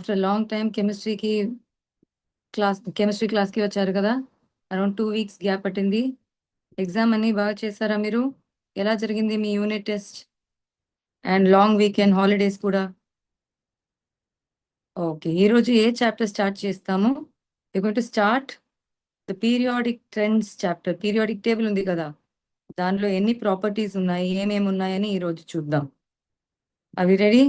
After long time chemistry క్లాస్కి వచ్చారు కదా. అరౌండ్ 2 weeks గ్యాప్ పట్టింది. ఎగ్జామ్ అన్ని బాగా చేశారా మీరు? ఎలా జరిగింది మీ unit test and long weekend holidays కూడా? ఓకే, ఈరోజు ఏ చాప్టర్ స్టార్ట్ చేస్తాము? To start the periodic trends chapter. Periodic table ఉంది కదా, దానిలో ఎన్ని ప్రాపర్టీస్ ఉన్నాయి, ఏమేమి ఉన్నాయని ఈరోజు చూద్దాం. అవి ready?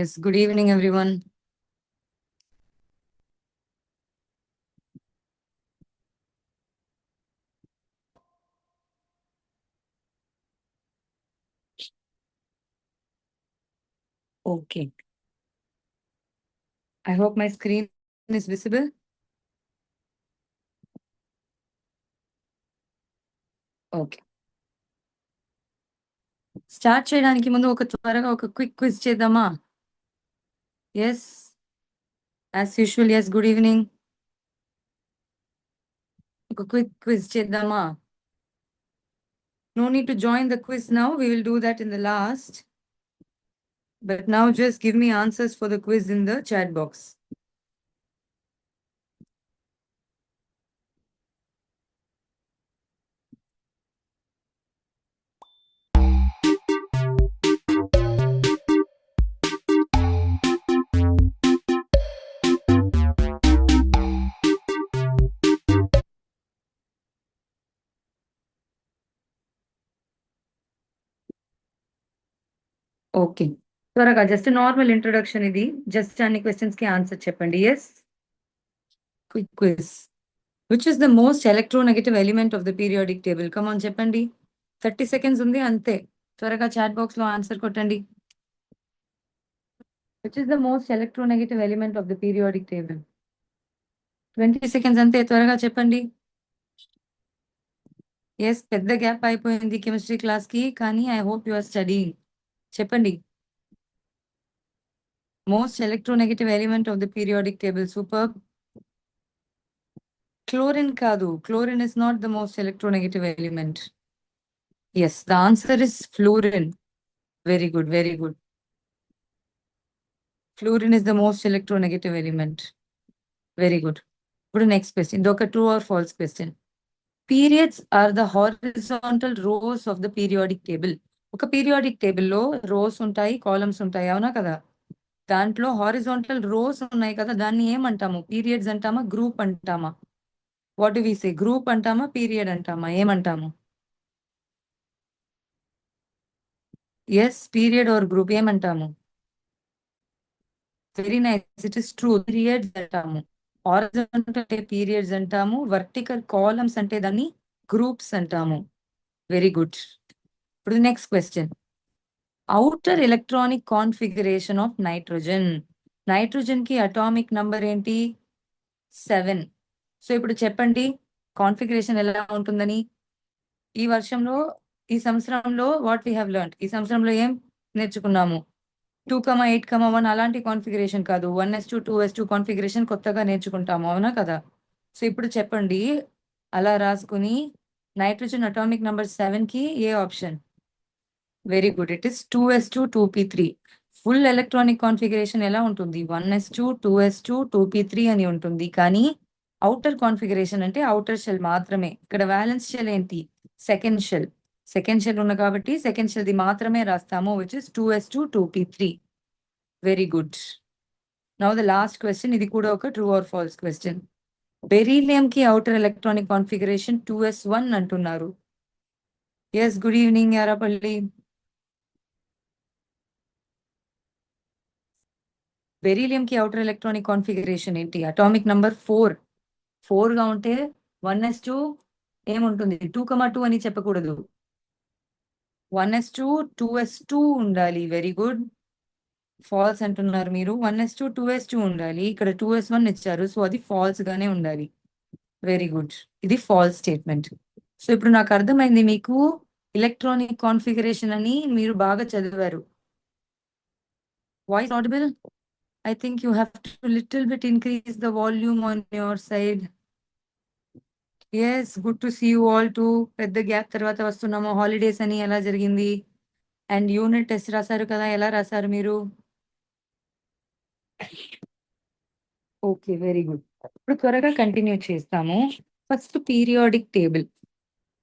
Yes, good evening everyone. Okay. I hope my screen is visible. Okay, start చేయడానికి ముందు త్వరగా ఒక క్విక్ క్విజ్ చేద్దామా? Yes, as usual. Yes, good evening. ఒక క్విక్ క్విజ్ చేద్దామా? No need to join the quiz now. We will do that in the last. But now just give me answers for the quiz in the chat box. Okay, త్వరగా just normal introduction ఇది. Just అన్ని questions కి answer చెప్పండి. Yes, quick quiz. Which is the most electronegative element of the periodic table? Come on, చెప్పండి. 30 seconds ఉంది అంతే. త్వరగా chat box లో ఆన్సర్ కొట్టండి. విచ్ is the most electronegative element of the periodic టేబుల్? 20 seconds అంతే, త్వరగా చెప్పండి. ఎస్, పెద్ద గ్యాప్ అయిపోయింది కెమిస్ట్రీ క్లాస్ కి, కానీ I hope you are studying. చెప్పండి. Most electronegative element of the periodic table. Super. Chlorine కాదు, chlorine is not the most electronegative element. Yes, the answer is fluorine. Very good, very good. Fluorine is the most electronegative element. Very good. ఇప్పుడు next question, ఇది ఒక true or false question. Periods are the horizontal rows of the periodic table. ఒక periodic టేబుల్లో rows ఉంటాయి, columns ఉంటాయి, అవునా కదా? దాంట్లో హారిజాంటల్ రోస్ ఉన్నాయి కదా, దాన్ని ఏమంటాము? పీరియడ్స్ అంటామా, గ్రూప్ అంటామా? What do we say? Group అంటామా, పీరియడ్ అంటామా, ఏమంటాము? ఎస్, పీరియడ్ ఆర్ గ్రూప్ ఏమంటాము? Very nice, it is true. Periods అంటాము. హారిజాంటల్ అంటే పీరియడ్స్ అంటాము, వర్టికల్ కాలమ్స్ అంటే దాన్ని గ్రూప్స్ అంటాము. Very good. ఇప్పుడు next question. Outer electronic configuration of nitrogen. Nitrogen కి అటామిక్ నంబర్ ఏంటి? 7. సో ఇప్పుడు చెప్పండి, కాన్ఫిగరేషన్ ఎలా ఉంటుందని. ఈ సంవత్సరంలో వాట్ వీ హ్యావ్ లెర్న్డ్, ఈ సంవత్సరంలో ఏం నేర్చుకున్నాము? 2,8,1 అలాంటి కాన్ఫిగరేషన్ కాదు. 1s2 2s2 కాన్ఫిగరేషన్ కొత్తగా నేర్చుకుంటాము, అవునా కదా? సో ఇప్పుడు చెప్పండి, అలా రాసుకుని, నైట్రోజన్ అటామిక్ నంబర్ 7 కి ఏ option? Very good, it is 2s2 2p3. Full electronic configuration ఎలా ఉంటుంది? 1s2 2s2 2p3 అని ఉంటుంది. కానీ అవుటర్ కాన్ఫిగరేషన్ అంటే అవుటర్ షెల్ మాత్రమే. ఇక్కడ వ్యాలెన్స్ షెల్ ఏంటి? Second shell. సెకండ్ షెల్ ఉన్న కాబట్టి సెకండ్ షెల్ ది మాత్రమే రాస్తాము, which is 2s2 2p3. Very good. Now the last question, ఇది కూడా ఒక true or false question. Beryllium కి అవుటర్ ఎలక్ట్రానిక్ కాన్ఫిగరేషన్ 2s1 అంటున్నారు. Yes, good evening యారాపల్లి. బెరీలియం కి అవుటర్ ఎలక్ట్రానిక్ కాన్ఫిగరేషన్ ఏంటి? Atomic number 4. 4 గా ఉంటే 1s2 ఏముంటుంది? 2,2 అని చెప్పకూడదు. 1s2 2s2 ఉండాలి. Very good. ఫాల్స్ అంటున్నారు మీరు. 1s2 2s2 ఉండాలి. ఇక్కడ 2s1 ఇచ్చారు, సో అది ఫాల్స్ గానే ఉండాలి. వెరీ గుడ్, ఇది ఫాల్స్ స్టేట్మెంట్. సో ఇప్పుడు నాకు అర్థమైంది, మీకు ఎలక్ట్రానిక్ కాన్ఫిగరేషన్ అని మీరు బాగా చదివారు. Voice audible? I think you have to little bit increase the volume on your side. Yes, good to see you all too. పెద్ద గ్యాప్ తర్వాత వస్తున్నాము. హాలిడేస్ అని ఎలా జరిగింది? అండ్ యూనిట్ టెస్ట్ రాశారు కదా, ఎలా రాశారు మీరు? Okay, very good. ఇప్పుడు త్వరగా కంటిన్యూ చేస్తాము. First periodic table.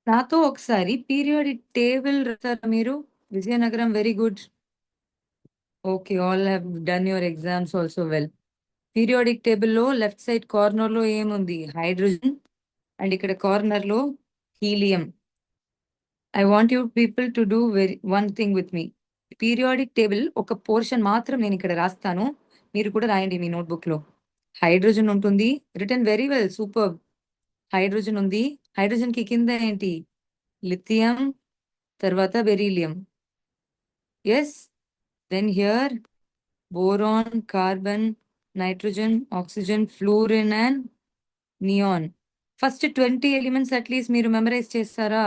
నాతో ఒకసారి పీరియాడిక్ టేబుల్ రాశారా మీరు? Vizianagaram, very good. Okay, all have done your exams also well. Periodic table లో లెఫ్ట్ సైడ్ కార్నర్ లో ఏముంది? హైడ్రోజన్. అండ్ ఇక్కడ కార్నర్ లో helium. I want you people to do one thing with me. Periodic table ఒక portion మాత్రం నేను ఇక్కడ రాస్తాను, మీరు కూడా రాయండి మీ నోట్బుక్ లో. హైడ్రోజన్ ఉంటుంది, return very well, super. Hydrogen ఉంది, హైడ్రోజన్ కి కింద ఏంటి? లిథియం, తర్వాత beryllium. Yes, then here boron, carbon, nitrogen, oxygen, fluorine and neon. First 20 elements at least మీరు మెమరైజ్ చేస్తారా?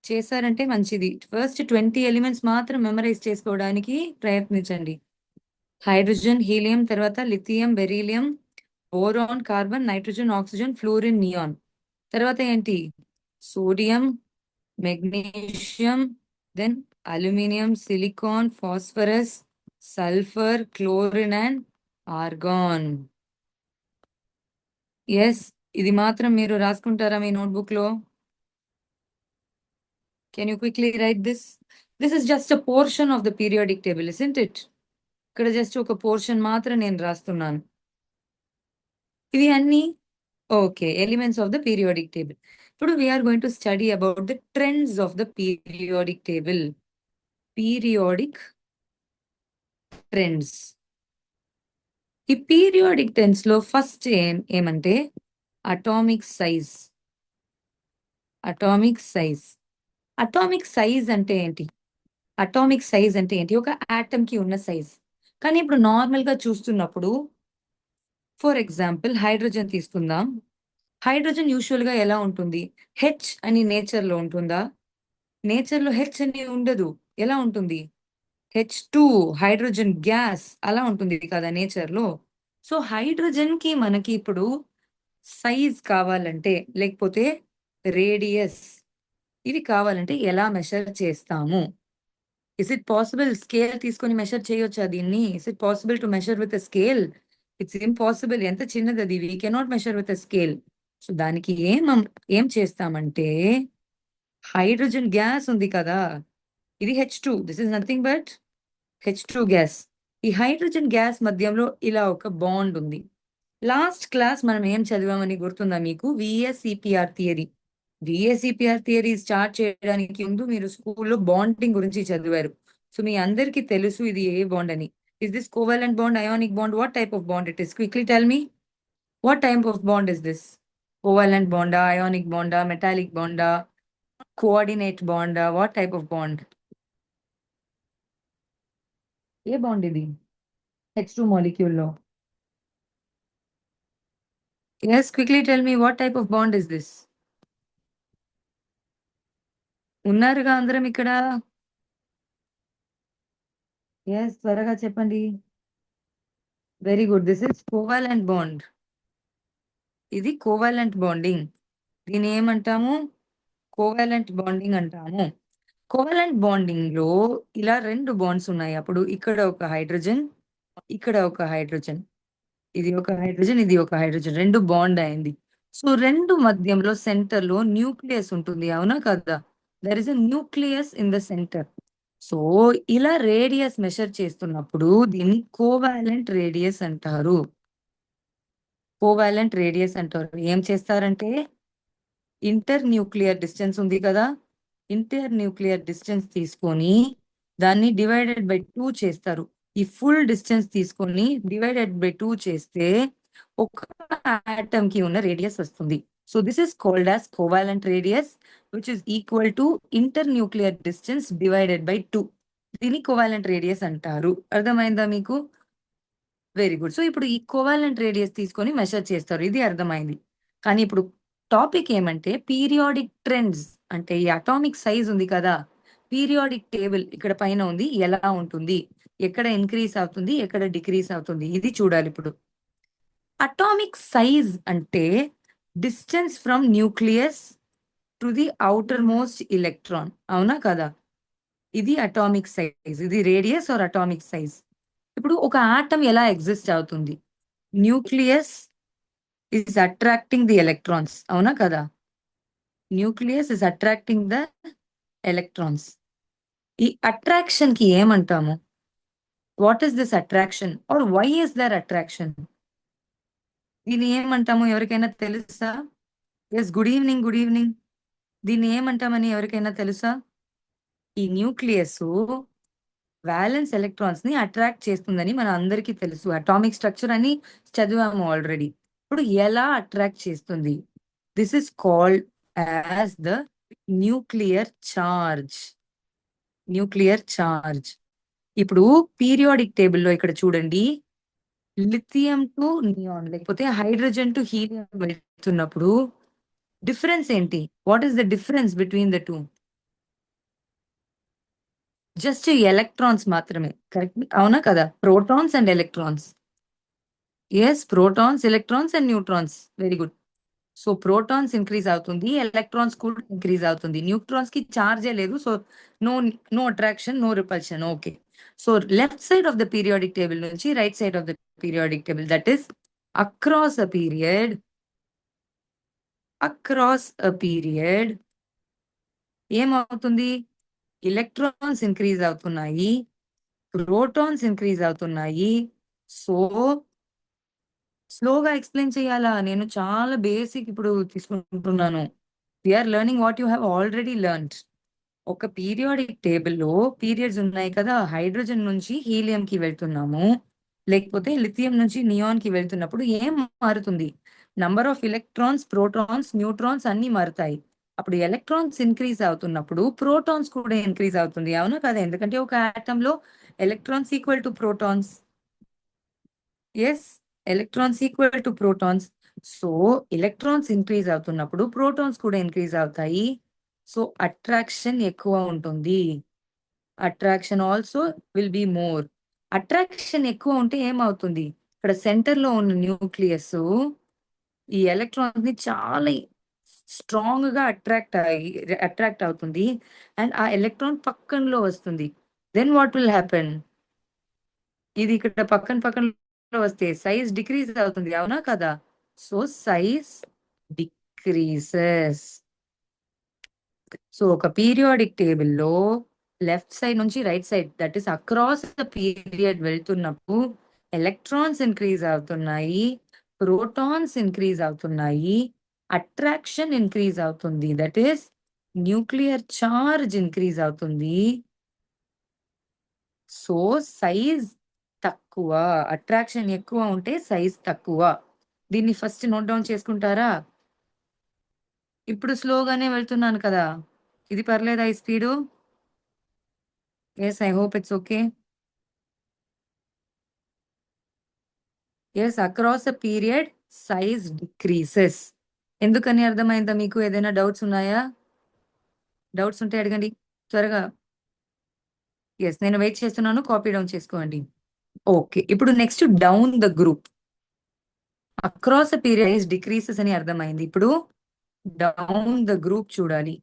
చేశారంటే మంచిది. ఫస్ట్ 20 ఎలిమెంట్స్ మాత్రం మెమరైజ్ చేసుకోవడానికి ప్రయత్నించండి. హైడ్రోజన్, హీలియం, తర్వాత lithium, beryllium, boron, carbon, nitrogen, oxygen, fluorine, neon. తర్వాత ఏంటి? Sodium, magnesium, then aluminium, silicon, phosphorus, sulphur, chlorine and argon. Yes, ఇది మాత్రం మీరు రాసుకుంటారా మీ నోట్బుక్ లో? Can you quickly write this? This is just a portion of the periodic table, isn't it? ఇక్కడ just ఒక పోర్షన్ మాత్రం నేను రాస్తున్నాను. ఇవి అన్ని okay, elements of the periodic table. ఇప్పుడు we're going to study about the trends of the periodic table. Periodic trends. ఈ periodic trends లో ఫస్ట్ ఏమంటే atomic size. Atomic size. Atomic size అంటే ఏంటి? అటామిక్ సైజ్ అంటే ఏంటి? ఒక ఆటమ్ కి ఉన్న సైజ్. కానీ ఇప్పుడు నార్మల్ గా చూస్తున్నప్పుడు, ఫర్ ఎగ్జాంపుల్ హైడ్రోజన్ తీసుకుందాం. హైడ్రోజన్ యూజువల్ గా ఎలా ఉంటుంది? హెచ్ అని నేచర్ లో ఉంటుందా? నేచర్ లో హెచ్ అని ఉండదు. ఎలా ఉంటుంది? H2 హైడ్రోజన్ గ్యాస్ అలా ఉంటుంది కదా నేచర్ లో. సో హైడ్రోజన్ కి మనకి ఇప్పుడు సైజ్ కావాలంటే, లేకపోతే రేడియస్, ఇవి కావాలంటే ఎలా మెషర్ చేస్తాము? ఇస్ ఇట్ పాసిబుల్ స్కేల్ తీసుకొని మెషర్ చేయొచ్చా దీన్ని? Is it possible to measure with scale? It's impossible. ఎంత చిన్నది అది, we cannot measure with scale. So దానికి ఏం చేస్తామంటే, హైడ్రోజన్ గ్యాస్ ఉంది కదా, ఇది H2, this is nothing but H2 gas. ఈ హైడ్రోజన్ గ్యాస్ మధ్యలో ఇలా ఒక బాండ్ ఉంది. లాస్ట్ క్లాస్ మనం ఏం చదివామని గుర్తుందా మీకు? విఎస్ఈపిఆర్ థియరీ. విఎస్ఈపిఆర్ థియరీ స్టార్ట్ చేయడానికి ముందు మీరు స్కూల్లో బాండింగ్ గురించి చదివారు. సో మీ అందరికీ తెలుసు ఇది ఏ బాండ్ అని. Is this covalent bond, ionic bond? What type of bond it is? Quickly tell me. What type of bond is this? Covalent బాండా, అయానిక్ బాండా, మెటాలిక్ బాండా, కోఆర్డినేట్ బాండా? What type of bond? ఏ బాండ్ ఇది H2 molecule లో? Yes, quickly tell me what type of bond is this? ఉన్నారుగా అందరం ఇక్కడ? ఎస్, త్వరగా చెప్పండి. Very good, this is covalent bond. ఇది కోవాలెంట్ బాండింగ్. దీని ఏమంటాము? కోవాలెంట్ బాండింగ్ అంటాము. కోవాలెంట్ బాండింగ్ లో ఇలా రెండు బాండ్స్ ఉన్నాయి. అప్పుడు ఇక్కడ ఒక హైడ్రోజన్, ఇక్కడ ఒక హైడ్రోజన్, ఇది ఒక హైడ్రోజన్, ఇది ఒక హైడ్రోజన్, రెండు బాండ్ అయింది. సో రెండు మధ్యంలో సెంటర్ లో న్యూక్లియస్ ఉంటుంది, అవునా కదా? There is a nucleus in the centre. So ఇలా రేడియస్ మెషర్ చేస్తున్నప్పుడు దీన్ని కోవాలెంట్ రేడియస్ అంటారు. కోవాలెంట్ రేడియస్ అంటారు. ఏం చేస్తారంటే, ఇంటర్ న్యూక్లియర్ డిస్టెన్స్ ఉంది కదా, ఇంటర్ న్యూక్లియర్ డిస్టెన్స్ తీసుకొని దాన్ని డివైడెడ్ బై 2 చేస్తారు. ఈ ఫుల్ డిస్టెన్స్ తీసుకొని డివైడెడ్ బై 2 చేస్తే ఒక ఆటమ్ కి ఉన్న రేడియస్ వస్తుంది. So this is called as covalent radius, which is equal to inter nuclear distance divided by 2. దీన్ని కోవాలెంట్ రేడియస్ అంటారు. అర్థమైందా మీకు? Very good. సో ఇప్పుడు ఈ కోవాలెంట్ రేడియస్ తీసుకొని మెషర్ చేస్తారు, ఇది అర్థమైంది. కానీ ఇప్పుడు టాపిక్ ఏమంటే పీరియాడిక్ ట్రెండ్స్. అంటే ఈ అటామిక్ సైజ్ ఉంది కదా, పీరియాడిక్ టేబుల్ ఇక్కడ పైన ఉంది, ఎలా ఉంటుంది, ఎక్కడ ఇంక్రీస్ అవుతుంది, ఎక్కడ డిక్రీస్ అవుతుంది, ఇది చూడాలి ఇప్పుడు. అటామిక్ సైజ్ అంటే distance from nucleus to the outer most electron, అవునా కదా? ఇది అటామిక్ సైజ్, ఇది రేడియస్ ఆర్ అటామిక్ సైజ్. ఇప్పుడు ఒక ఆటం ఎలా ఎగ్జిస్ట్ అవుతుంది? Nucleus is attracting the electrons, అవునా కదా? Nucleus is attracting the electrons. ఈ అట్రాక్షన్ కి ఏమంటాము? What is this attraction or why is there attraction? దీన్ని ఏమంటాము? ఎవరికైనా తెలుసా? Yes, good evening, good evening. దీన్ని ఏమంటామని ఎవరికైనా తెలుసా? ఈ న్యూక్లియస్ వ్యాలెన్స్ ఎలక్ట్రాన్స్ ని అట్రాక్ట్ చేస్తుందని మన అందరికీ తెలుసు. అటామిక్ స్ట్రక్చర్ అని చదివాము ఆల్రెడీ. ఇప్పుడు ఎలా అట్రాక్ట్ చేస్తుంది? This is called as the nuclear charge. Nuclear charge. ఇప్పుడు పీరియాడిక్ టేబుల్లో ఇక్కడ చూడండి, లిథియం టు నియాన్ లేకపోతే హైడ్రోజన్ టు హీలియం వెళ్తున్నప్పుడు డిఫరెన్స్ ఏంటి? What is the difference between the two? Just electrons మాత్రమే, కరెక్ట్, అవునా కదా? Protons and electrons. Yes, protons, electrons and neutrons. Very good. So protons increase అవుతుంది, ఎలక్ట్రాన్స్ కూడా increase అవుతుంది. Neutrons కి చార్జే లేదు, so no, no attraction, no repulsion. Okay. So left side of the periodic table నుంచి right side of the periodic table, that is across a period, across a period ఏమవుతుంది? Electrons increase అవుతున్నాయి, protons increase అవుతున్నాయి. So స్లోగా explain చేయాలా? నేను చాలా basic ఇప్పుడు తీసుకుంటున్నాను. We're learning what you have already learned. ఒక పీరియాడిక్ టేబుల్లో పీరియడ్స్ ఉన్నాయి కదా, హైడ్రోజన్ నుంచి హీలియం కి వెళ్తున్నాము, లేకపోతే లిథియం నుంచి నియాన్ కి వెళ్తున్నప్పుడు ఏం మారుతుంది? Number of electrons, protons, neutrons అన్ని మారుతాయి. అప్పుడు ఎలక్ట్రాన్స్ ఇంక్రీజ్ అవుతున్నప్పుడు ప్రోటాన్స్ కూడా ఇంక్రీజ్ అవుతుంది, అవునా కదా? ఎందుకంటే ఒక ఆటమ్ లో electrons equal to protons. Yes, electrons equal to protons. So electrons increase అవుతున్నప్పుడు ప్రోటాన్స్ కూడా ఇంక్రీజ్ అవుతాయి. సో అట్రాక్షన్ ఎక్కువ ఉంటుంది. Attraction also will be more. Attraction ఎక్కువ ఉంటే ఏమవుతుంది? ఇక్కడ సెంటర్ లో ఉన్న న్యూక్లియస్ ఈ ఎలక్ట్రాన్స్ ని చాలా స్ట్రాంగ్ గా అట్రాక్ట్ అవుతుంది, అండ్ ఆ ఎలక్ట్రాన్ పక్కనలో వస్తుంది. Then what will happen? ఇది ఇక్కడ పక్కన పక్కన వస్తే సైజ్ డిక్రీజ్ అవుతుంది, అవునా కదా? So size decreases. సో ఒక పీరియాడిక్ టేబుల్లో లెఫ్ట్ సైడ్ నుంచి right side, that is across the period వెళ్తున్నప్పుడు ఎలక్ట్రాన్స్ ఇంక్రీజ్ అవుతున్నాయి, ప్రోటాన్స్ ఇంక్రీజ్ అవుతున్నాయి, అట్రాక్షన్ ఇంక్రీజ్ అవుతుంది, that is nuclear charge increase అవుతుంది. సో సైజ్ తక్కువ, అట్రాక్షన్ ఎక్కువ ఉంటే సైజ్ తక్కువ. దీన్ని ఫస్ట్ నోట్ డౌన్ చేసుకుంటారా? ఇప్పుడు స్లోగానే వెళ్తున్నాను కదా, ఇది పర్లేదా ఈ speed? Yes, I hope it's okay. Yes, across a period size decreases. ఎందుకని అర్థమైందా మీకు? ఏదైనా డౌట్స్ ఉన్నాయా? డౌట్స్ ఉంటే అడగండి త్వరగా. ఎస్, నేను వెయిట్ చేస్తున్నాను, కాపీ డౌన్ చేసుకోండి. ఓకే, ఇప్పుడు next down the group. Across a period decreases అని అర్థమైంది. ఇప్పుడు డౌన్ ద గ్రూప్ చూడాలి.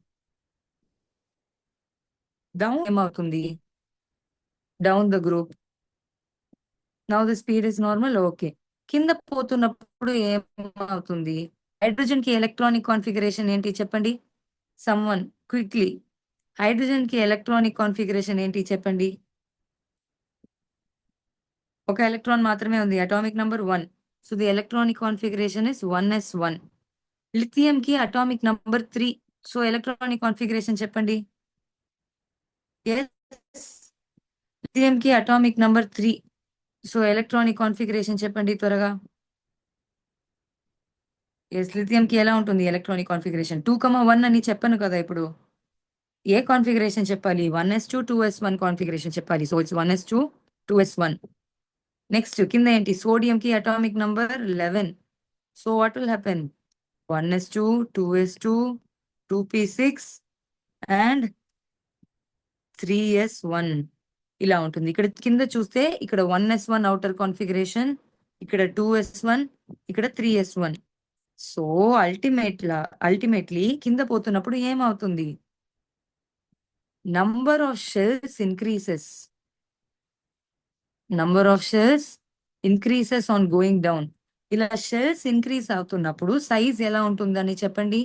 డౌన్ ఏమవుతుంది? Down the group, now the speed is normal. Okay, కింద పోతున్నప్పుడు ఏమవుతుంది? హైడ్రోజన్ కి ఎలక్ట్రానిక్ కాన్ఫిగరేషన్ ఏంటి చెప్పండి? Someone quickly. హైడ్రోజన్ కి ఎలక్ట్రానిక్ కాన్ఫిగరేషన్ ఏంటి చెప్పండి? ఒక ఎలక్ట్రాన్ మాత్రమే ఉంది, atomic number 1. So the electronic configuration is 1s1. Lithium కి atomic number 3. So electronic configuration చెప్పండి. ఎస్, లిథియం కి atomic number 3. So electronic configuration చెప్పండి త్వరగా. ఎస్, లిథియం కి ఎలా ఉంటుంది ఎలక్ట్రానిక్ కాన్ఫిగరేషన్? 2,1 అని చెప్పాను కదా ఇప్పుడు. ఏ కాన్ఫిగరేషన్ చెప్పాలి? 1s2 2s1 కాన్ఫిగరేషన్ చెప్పాలి. So it's 1s2 2s1. Next కింద ఏంటి? సోడియం కి atomic number 11. So what will happen? 1s2 2s2 2p6 and 3s1 ఇలా ఉంటుంది. ఇక్కడ కింద చూస్తే ఇక్కడ 1s1 అవుటర్ కాన్ఫిగరేషన్, ఇక్కడ 2s1, ఇక్కడ 3s1. సో అల్టిమేట్లీ కింద పోతున్నప్పుడు ఏమవుతుంది? Number of shells increases. Number of shells increases on going down. ఇలా షెల్స్ ఇంక్రీజ్ అవుతున్నప్పుడు సైజ్ ఎలా ఉంటుందని చెప్పండి.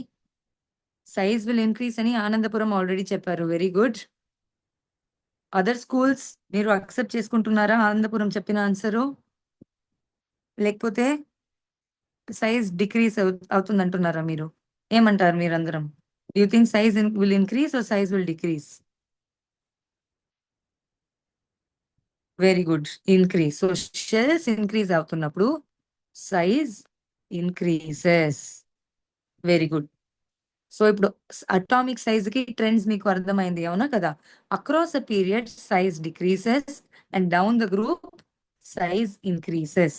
సైజ్ విల్ ఇంక్రీజ్ అని ఆనందపురం ఆల్రెడీ చెప్పారు. Very good. అదర్ స్కూల్స్ మీరు అక్సెప్ట్ చేసుకుంటున్నారా ఆనందపురం చెప్పిన ఆన్సరు? లేకపోతే సైజ్ డిక్రీజ్ అవుతుంది అంటున్నారా మీరు? ఏమంటారు మీరందరం? You think size will increase or size will decrease? Very good, increase. So shells increase అవుతున్నప్పుడు size increases. Very good. So ఇప్పుడు అటామిక్ సైజ్ కి ట్రెండ్స్ మీకు అర్థమైంది, అవునా కదా? Across the period size decreases and down the group size increases.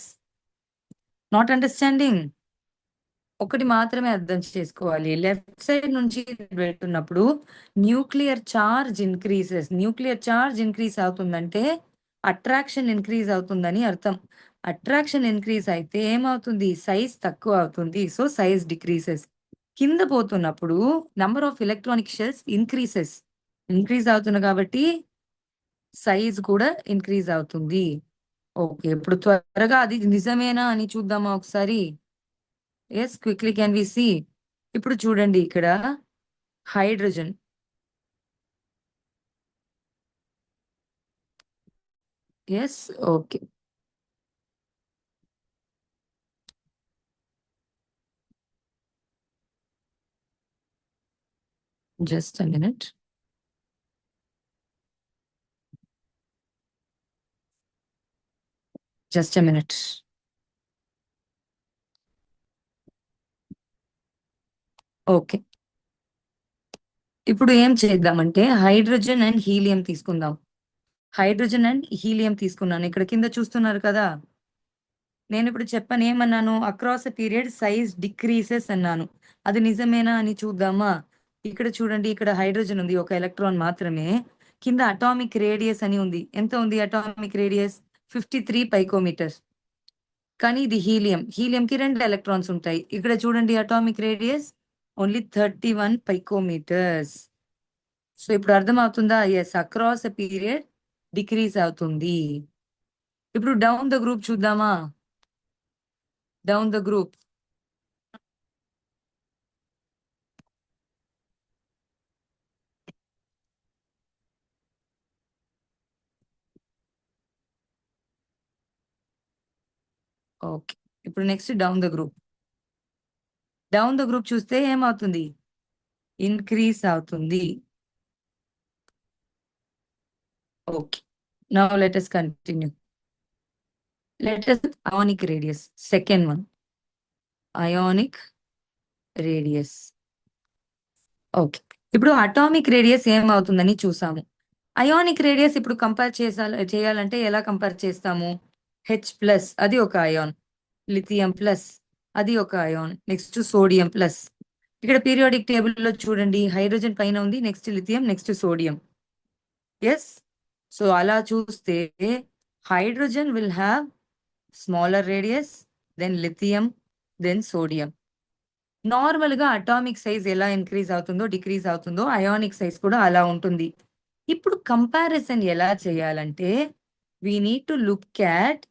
Not understanding? ఒకటి మాత్రమే అర్థం చేసుకోవాలి. లెఫ్ట్ సైడ్ నుంచి వెళ్తున్నప్పుడు nuclear charge increases. Nuclear charge increase అవుతుందంటే అట్రాక్షన్ ఇంక్రీజ్ అవుతుందని అర్థం. అట్రాక్షన్ ఇంక్రీజ్ అయితే ఏమవుతుంది? సైజ్ తక్కువ అవుతుంది. So size decreases. కింద పోతున్నప్పుడు number of electronic shells increases. Increase అవుతుంది కాబట్టి సైజ్ కూడా ఇంక్రీజ్ అవుతుంది. ఓకే, ఇప్పుడు త్వరగా అది నిజమేనా అని చూద్దామా ఒకసారి? Yes, quickly can we see. ఇప్పుడు చూడండి ఇక్కడ hydrogen. Yes, okay. Just a minute. Just a minute. Okay, ఇప్పుడు ఏం చేద్దామంటే హైడ్రోజన్ అండ్ హీలియం తీసుకుందాం. హైడ్రోజన్ అండ్ హీలియం తీసుకున్నాను. ఇక్కడ కింద చూస్తున్నారు కదా. నేను ఇప్పుడు చెప్పాను, ఏమన్నాను? Across a period size decreases అన్నాను. అది నిజమేనా అని చూద్దామా? ఇక్కడ చూడండి, ఇక్కడ హైడ్రోజన్ ఉంది, ఒక ఎలక్ట్రాన్ మాత్రమే. కింద అటామిక్ రేడియస్ అని ఉంది. ఎంత ఉంది అటామిక్ రేడియస్? 53 పైకోమీటర్స్. కానీ ఇది హీలియం. హీలియంకి 2 ఎలక్ట్రాన్స్ ఉంటాయి. ఇక్కడ చూడండి atomic radius only 31 picometres. So ఇప్పుడు అర్థమవుతుందా? Yes, across a period decrease అవుతుంది. ఇప్పుడు డౌన్ ద గ్రూప్ చూద్దామా? Down the group. ఓకే, ఇప్పుడు next down the group. Down the group చూస్తే ఏమవుతుంది? ఇంక్రీజ్ అవుతుంది. Okay, now let us continue. Let us ionic radius. Second one, ionic radius. Okay, ఇప్పుడు atomic radius ఏమవుతుందని చూసాము. Ionic radius ఇప్పుడు compare చేయాలంటే ఎలా కంపేర్ చేస్తాము? హెచ్ ప్లస్ అది ఒక అయాన్, లిథియం ప్లస్ అది ఒక అయాన్, నెక్స్ట్ సోడియం ప్లస్. ఇక్కడ పీరియాడిక్ టేబుల్లో చూడండి, హైడ్రోజన్ పైన ఉంది, next lithium, next sodium. Yes, so అలా చూస్తే hydrogen will have smaller radius, then lithium, then sodium. Normal గా అటామిక్ సైజ్ ఎలా ఇంక్రీజ్ అవుతుందో డిక్రీజ్ అవుతుందో అయానిక్ సైజ్ కూడా అలా ఉంటుంది. ఇప్పుడు కంపారిజన్ ఎలా చేయాలంటే we need to look at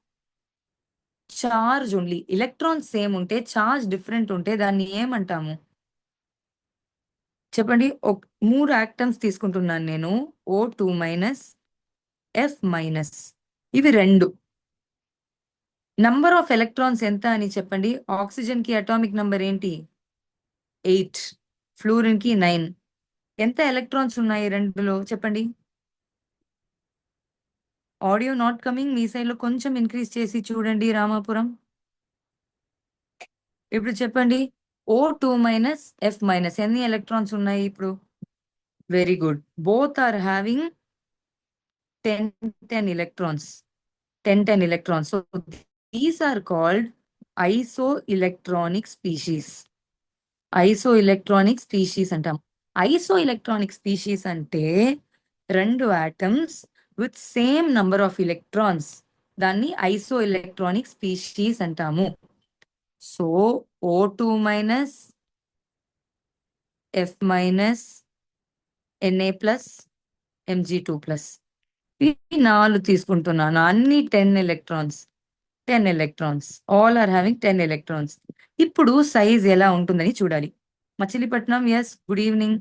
charge only. Electron same ఉంటే చార్జ్ డిఫరెంట్ ఉంటే దాన్ని ఏమంటాము చెప్పండి? 3 ఆటమ్స్ తీసుకుంటున్నాను నేను. O2-, F-. ఇవి 2. నంబర్ ఆఫ్ ఎలక్ట్రాన్స్ ఎంత అని చెప్పండి. ఆక్సిజన్ కి అటామిక్ నంబర్ ఏంటి? 8. ఫ్లూరిన్ కి 9. ఎంత ఎలక్ట్రాన్స్ ఉన్నాయి రెండులో చెప్పండి? Audio not coming. Me side లో కొంచెం ఇంక్రీజ్ చేసి చూడండి రామాపురం. ఇప్పుడు చెప్పండి, O2-, F-. ఎన్ని ఎలక్ట్రాన్స్ ఉన్నాయి ఇప్పుడు? Very good, both are having 10 electrons. 10 electrons. So these are called isoelectronic species. Isoelectronic species అంటాం. Isoelectronic species అంటే 2 atoms with same number of electrons. దాన్ని isoelectronic species అంటాము. So O2-, F-, Na+, Mg2+. ఈ 4 తీసుకుంటున్నాను. అన్ని 10 electrons. 10 electrons. All are having 10 electrons. ఇప్పుడు size ఎలా ఉంటుందని చూడాలి. మచిలీపట్నం, యెస్. Good evening.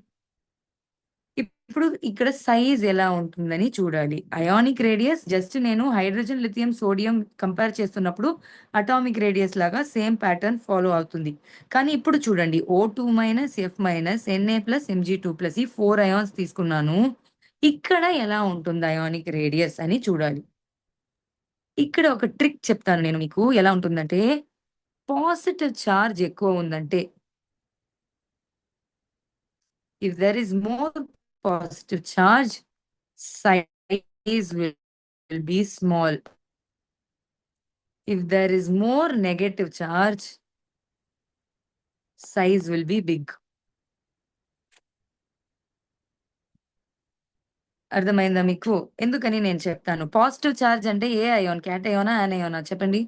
ఇప్పుడు ఇక్కడ సైజ్ ఎలా ఉంటుందని చూడాలి. అయానిక్ రేడియస్ జస్ట్ నేను హైడ్రోజన్, లిథియం, సోడియం కంపేర్ చేస్తున్నప్పుడు అటామిక్ రేడియస్ లాగా సేమ్ ప్యాటర్న్ ఫాలో అవుతుంది. కానీ ఇప్పుడు చూడండి O2 minus, F minus, Na plus, Mg2+, ఈ 4 అయాన్స్ తీసుకున్నాను. ఇక్కడ ఎలా ఉంటుంది అయానిక్ రేడియస్ అని చూడాలి. ఇక్కడ ఒక ట్రిక్ చెప్తాను నేను మీకు. ఎలా ఉంటుందంటే, పాజిటివ్ చార్జ్ ఎక్కువ ఉందంటే, if there is more positive charge, size will be small. If there is more negative charge, size will be big. అర్థమైందా మీకు? ఎందుకని నేను చెప్తాను. పాజిటివ్ చార్జ్ అంటే ఏ అయాన్? క్యాటయానా? యానయానా? చెప్పండి.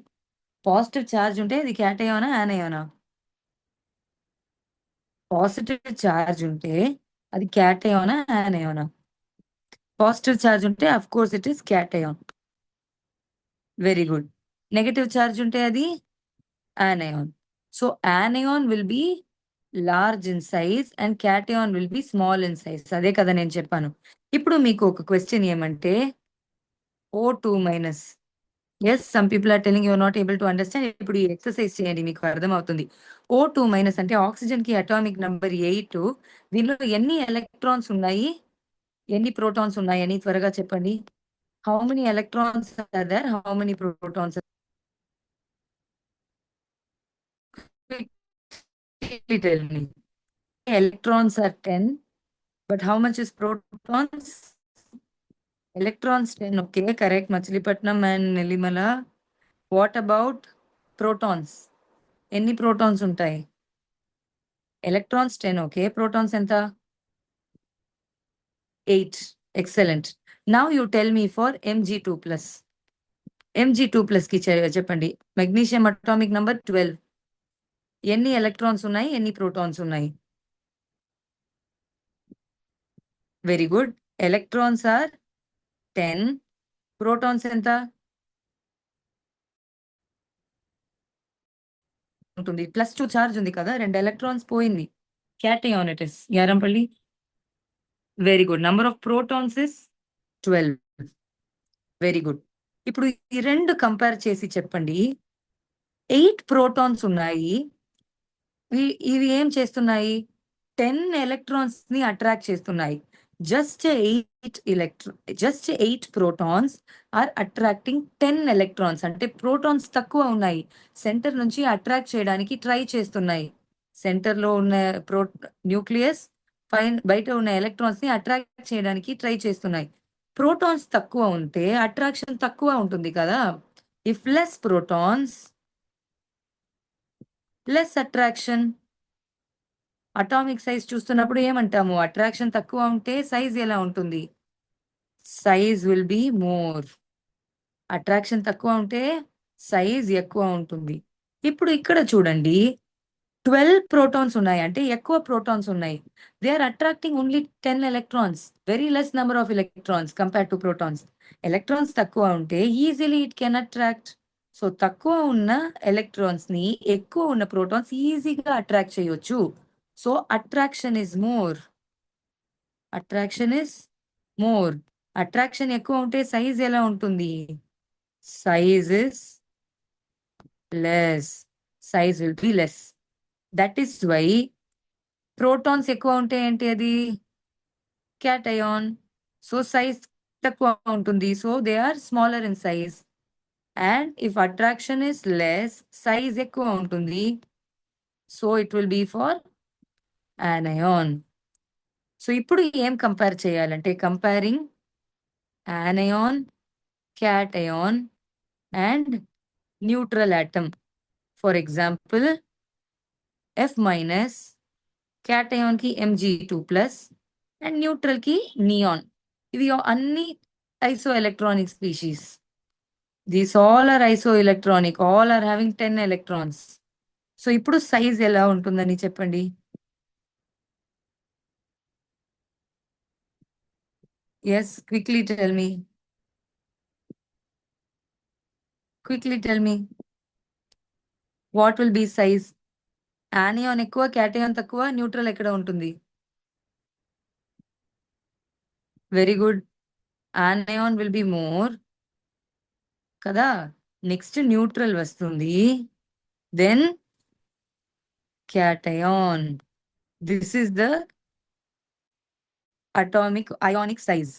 పాజిటివ్ చార్జ్ ఉంటే అది క్యాటయానా? యానయానా? పాజిటివ్ చార్జ్ ఉంటే అది క్యాటయానా? యానయానా? పాజిటివ్ చార్జ్ ఉంటే of course it is cation. Very good. Negative charge ఉంటే అది anion. So anion will be large in size and cation will be small in size. అదే కదా నేను చెప్పాను. ఇప్పుడు మీకు ఒక క్వెషన్ ఏమంటే O2 మైనస్. ఎస్, some people are telling you are not able to understand. ఇప్పుడు ఈ ఎక్సర్సైజ్ చేయండి, మీకు అర్థమవుతుంది. O2 మైనస్ అంటే ఆక్సిజన్ కి అటామిక్ నంబర్ 8. దీనిలో ఎన్ని ఎలక్ట్రాన్స్ ఉన్నాయి, ఎన్ని ప్రోటాన్స్ ఉన్నాయి అని త్వరగా చెప్పండి. How many electrons are there, how many protons? Tell me. Electrons are 10, but how much is protons? Electrons 10, okay, correct. Machilipatnam and Nelimala. What about protons? ఎన్ని protons ఉంటాయి? Electrons 10, okay. Protons ఎంత? 8. Excellent. Now you tell me for Mg2+. Mg2+ కి చెప్పండి. Magnesium atomic number 12. ఎన్ని electrons ఉన్నాయి, ఎన్ని protons ఉన్నాయి? Very good. Electrons are 10. Protons ఎంత ఉంటుంది? +2 చార్జ్ ఉంది కదా, 2 ఎలక్ట్రాన్స్ పోయింది. Cation it is. Yarampalli. Very good. Number of protons is 12. Very good. ఇప్పుడు ఈ రెండు కంపేర్ చేసి చెప్పండి. 8 ప్రోటాన్స్ ఉన్నాయి. ఇవి ఏం చేస్తున్నాయి? 10 ఎలక్ట్రాన్స్ ని అట్రాక్ట్ చేస్తున్నాయి. Just 8 protons are attracting 10 electrons. అంటే ప్రోటాన్స్ తక్కువ ఉన్నాయి, సెంటర్ నుంచి అట్రాక్ట్ చేయడానికి ట్రై చేస్తున్నాయి. సెంటర్ లో ఉన్న న్యూక్లియస్ బయట ఉన్న ఎలక్ట్రాన్స్ ని అట్రాక్ట్ చేయడానికి ట్రై చేస్తున్నాయి. ప్రోటాన్స్ తక్కువ ఉంటే అట్రాక్షన్ తక్కువ ఉంటుంది కదా. If less protons, less attraction. Atomic size చూస్తున్నప్పుడు ఏమంటాము? అట్రాక్షన్ తక్కువ ఉంటే సైజ్ ఎలా ఉంటుంది? Size will be more. Attraction తక్కువ ఉంటే సైజ్ ఎక్కువ ఉంటుంది. ఇప్పుడు ఇక్కడ చూడండి, 12 ప్రోటాన్స్ ఉన్నాయి అంటే ఎక్కువ ప్రోటాన్స్ ఉన్నాయి. They are attracting only 10 electrons. Very less number of electrons compare to protons. Electrons తక్కువ ఉంటే easily it can attract. So తక్కువ ఉన్న ఎలక్ట్రాన్స్ ని ఎక్కువ ఉన్న ప్రోటాన్స్ ఈజీగా అట్రాక్ట్ చేయొచ్చు. So attraction is more. Attraction is more. Attraction ఎక్కువ ఉంటే సైజ్ ఎలా ఉంటుంది? Size is less. Size will be less. That is why protons ఎక్కువ ఉంటే ఏంటి అది? క్యాటయాన్. సో సైజ్ తక్కువ ఉంటుంది. So they are smaller in size. And if attraction is less, size ఎక్కువ ఉంటుంది. So it will be for anion. సో ఇప్పుడు ఏం కంపేర్ చేయాలంటే, comparing anion, cation and neutral atom. For example, F minus, cation కి Mg2+, and neutral కి neon. ఇవి అన్ని isoelectronic species. These all are isoelectronic. All are having 10 electrons. So ఇప్పుడు సైజ్ ఎలా ఉంటుందని చెప్పండి. Yes, quickly tell me. Quickly tell me. What will be size? Anion ఎక్కువ, cation తక్కువ, న్యూట్రల్ ఎక్కడ ఉంటుంది? Very good. anion will be more కదా. Next neutral వస్తుంది, then cation. This is the ionic size.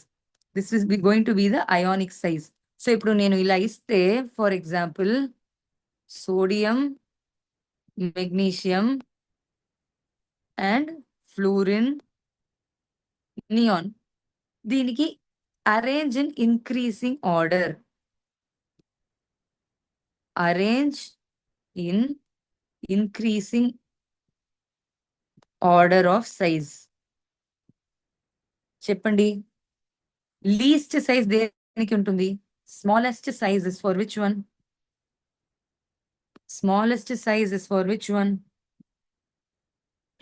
This is going to be the ionic size. So ఇప్పుడు నేను ఇలా ఇస్తే, for example sodium, magnesium and fluorine, neon, దీనికి arrange in increasing order. Arrange in increasing order of size. చెప్పండి, least size దేనికి ఉంటుంది? Smallest size is for which one? Smallest size is for which one?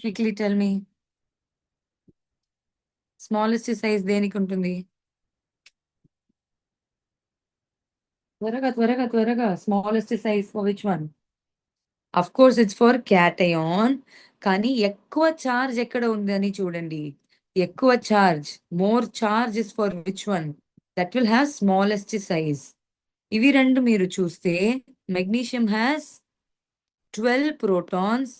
Quickly tell me. Smallest size దేనికి ఉంటుంది? త్వరగా త్వరగా త్వరగా. Smallest size for which one? Of course it's for cation. కానీ ఎక్కువ చార్జ్ ఎక్కడ ఉందని చూడండి. ఎక్కువ charge, more charge is for which one? That will have smallest size. ఇవి రెండు మీరు చూస్తే, magnesium has 12 protons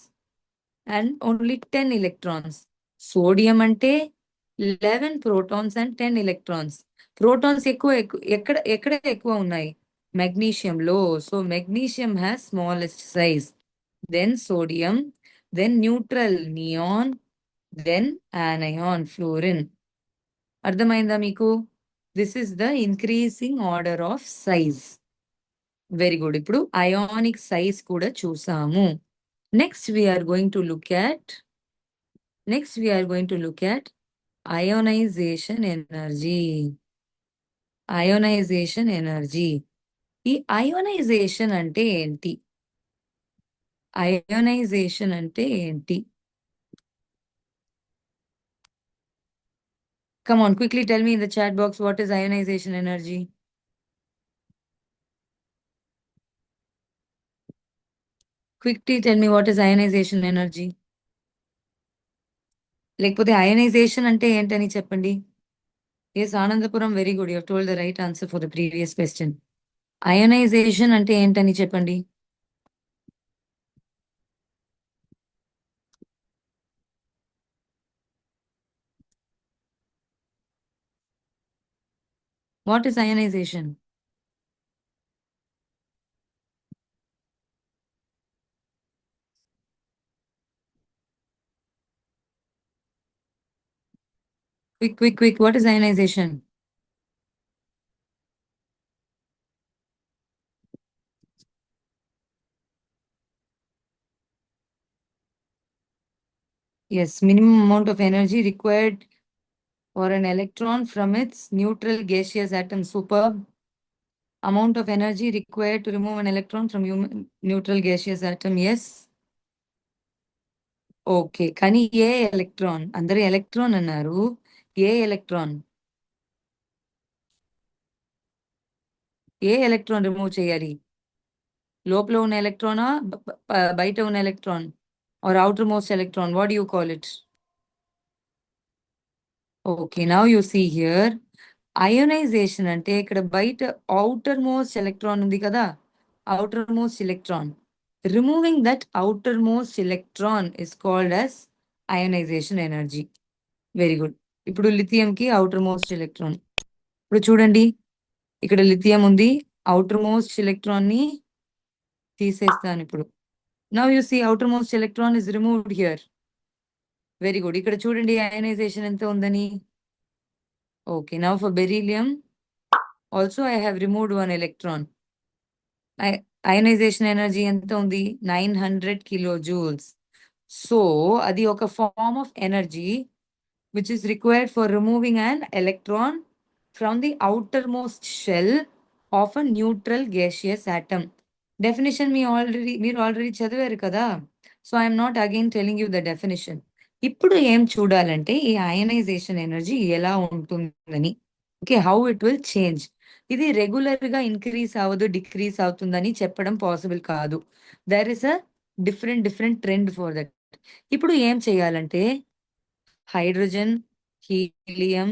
and only 10 electrons. Sodium అంటే 11 protons and 10 electrons. ప్రోటాన్స్ ఎక్కువ ఎక్కడ ఎక్కడ ఎక్కువ ఉన్నాయి? మెగ్నీషియంలో. So magnesium has smallest size, then sodium, then neutral neon, then anion fluorine. అర్థమైందా మీకు? This is the increasing order of size. Very good. ఇప్పుడు అయానిక్ సైజ్ కూడా చూసాము. Next we're going to look at ionization energy. Ionisation energy. ఈ ionisation అంటే ఏంటి? Ionisation అంటే ఏంటి? Come on, quickly tell me in the chat box, what is ionization energy? Quickly tell me what is ionization energy. లేకపోతే ionization అంటే ఏంటని చెప్పండి. Yes Anandapuram, very good, you told the right answer for the previous question. Ionization అంటే ఏంటని చెప్పండి. What is ionization? Quick, what is ionization? Yes, minimum amount of energy required for an electron from its neutral gaseous atom. Superb. Amount of energy required to remove an electron from neutral gaseous atom. Yes. Okay, కానీ ఏ electron? అందరూ electron అన్నారు. ఏ electron? ఏ electron remove చేయాలి? లోపల ఉన్న ఎలక్ట్రానా, బయట ఉన్న electron, or outer most electron? What you call it? Okay, now you see here, ionization అంటే ఇక్కడ బయట అవుటర్ మోస్ట్ ఎలక్ట్రాన్ ఉంది కదా, outer most electron. Removing that outermost electron is called as ionization energy. Very good. ఇప్పుడు లిథియంకి outer most electron. ఇప్పుడు చూడండి, ఇక్కడ lithium ఉంది, అవుటర్ మోస్ట్ ఎలక్ట్రాన్ ని తీసేస్తాను ఇప్పుడు. Now you see outer most electron is removed here. Very good. ఇక్కడ చూడండి అయనైజేషన్ ఎంత ఉందని. Okay, now for beryllium also I have removed 1 electron. Ionization energy ఎంత ఉంది? 900 kilojoules. సో అది ఒక form of energy which is required for removing an electron from the outermost shell of a neutral gaseous atom. Definition మీరు already చదివారు కదా, so I'm not again telling you the definition. ఇప్పుడు ఏం చూడాలంటే ఈ ionisation energy ఎలా ఉంటుందని. Okay, how it will change. ఇది రెగ్యులర్ గా ఇంక్రీజ్ అవ్వదు, డిక్రీజ్ అవుతుందని చెప్పడం పాసిబుల్ కాదు. There is a different trend for that. ఇప్పుడు ఏం చేయాలంటే hydrogen, helium,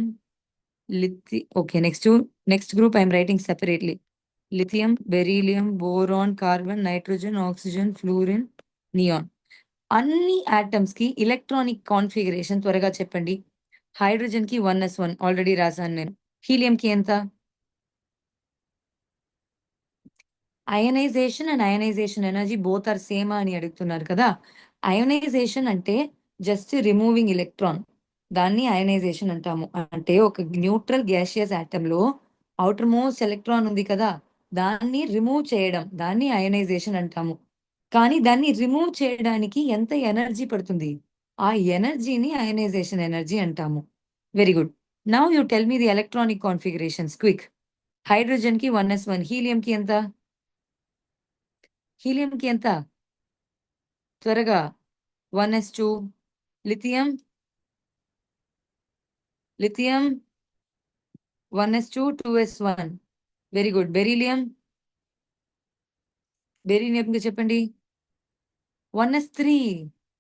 okay, next group I'm writing separately. Lithium, beryllium, boron, carbon, nitrogen, oxygen, fluorine, neon. అన్ని ఆటమ్స్ కి ఎలక్ట్రానిక్ కాన్ఫిగరేషన్ త్వరగా చెప్పండి. హైడ్రోజన్ కి 1s1 ఆల్రెడీ రాశాను నేను. హీలియం కి ఎంత? Ionization and ionization energy both are same అని అడుగుతున్నారు కదా. అయనైజేషన్ అంటే జస్ట్ రిమూవింగ్ ఎలక్ట్రాన్, దాన్ని అయనైజేషన్ అంటాము. అంటే ఒక న్యూట్రల్ గ్యాషియస్ ఆటమ్ లో అవుటర్ మోస్ట్ ఎలక్ట్రాన్ ఉంది కదా, దాన్ని రిమూవ్ చేయడం, దాన్ని అయనైజేషన్ అంటాము. కానీ దాన్ని రిమూవ్ చేయడానికి ఎంత ఎనర్జీ పడుతుంది, ఆ ఎనర్జీని అయనైజేషన్ ఎనర్జీ అంటాము. Very good. Now you tell me the electronic configurations quick. Hydrogen కి 1s1, హీలియం కి ఎంత? హీలియం కి ఎంత త్వరగా? 1s2. Lithium, lithium 1s2, 2s1. Very good. Beryllium, beryllium కి చెప్పండి. 1s3.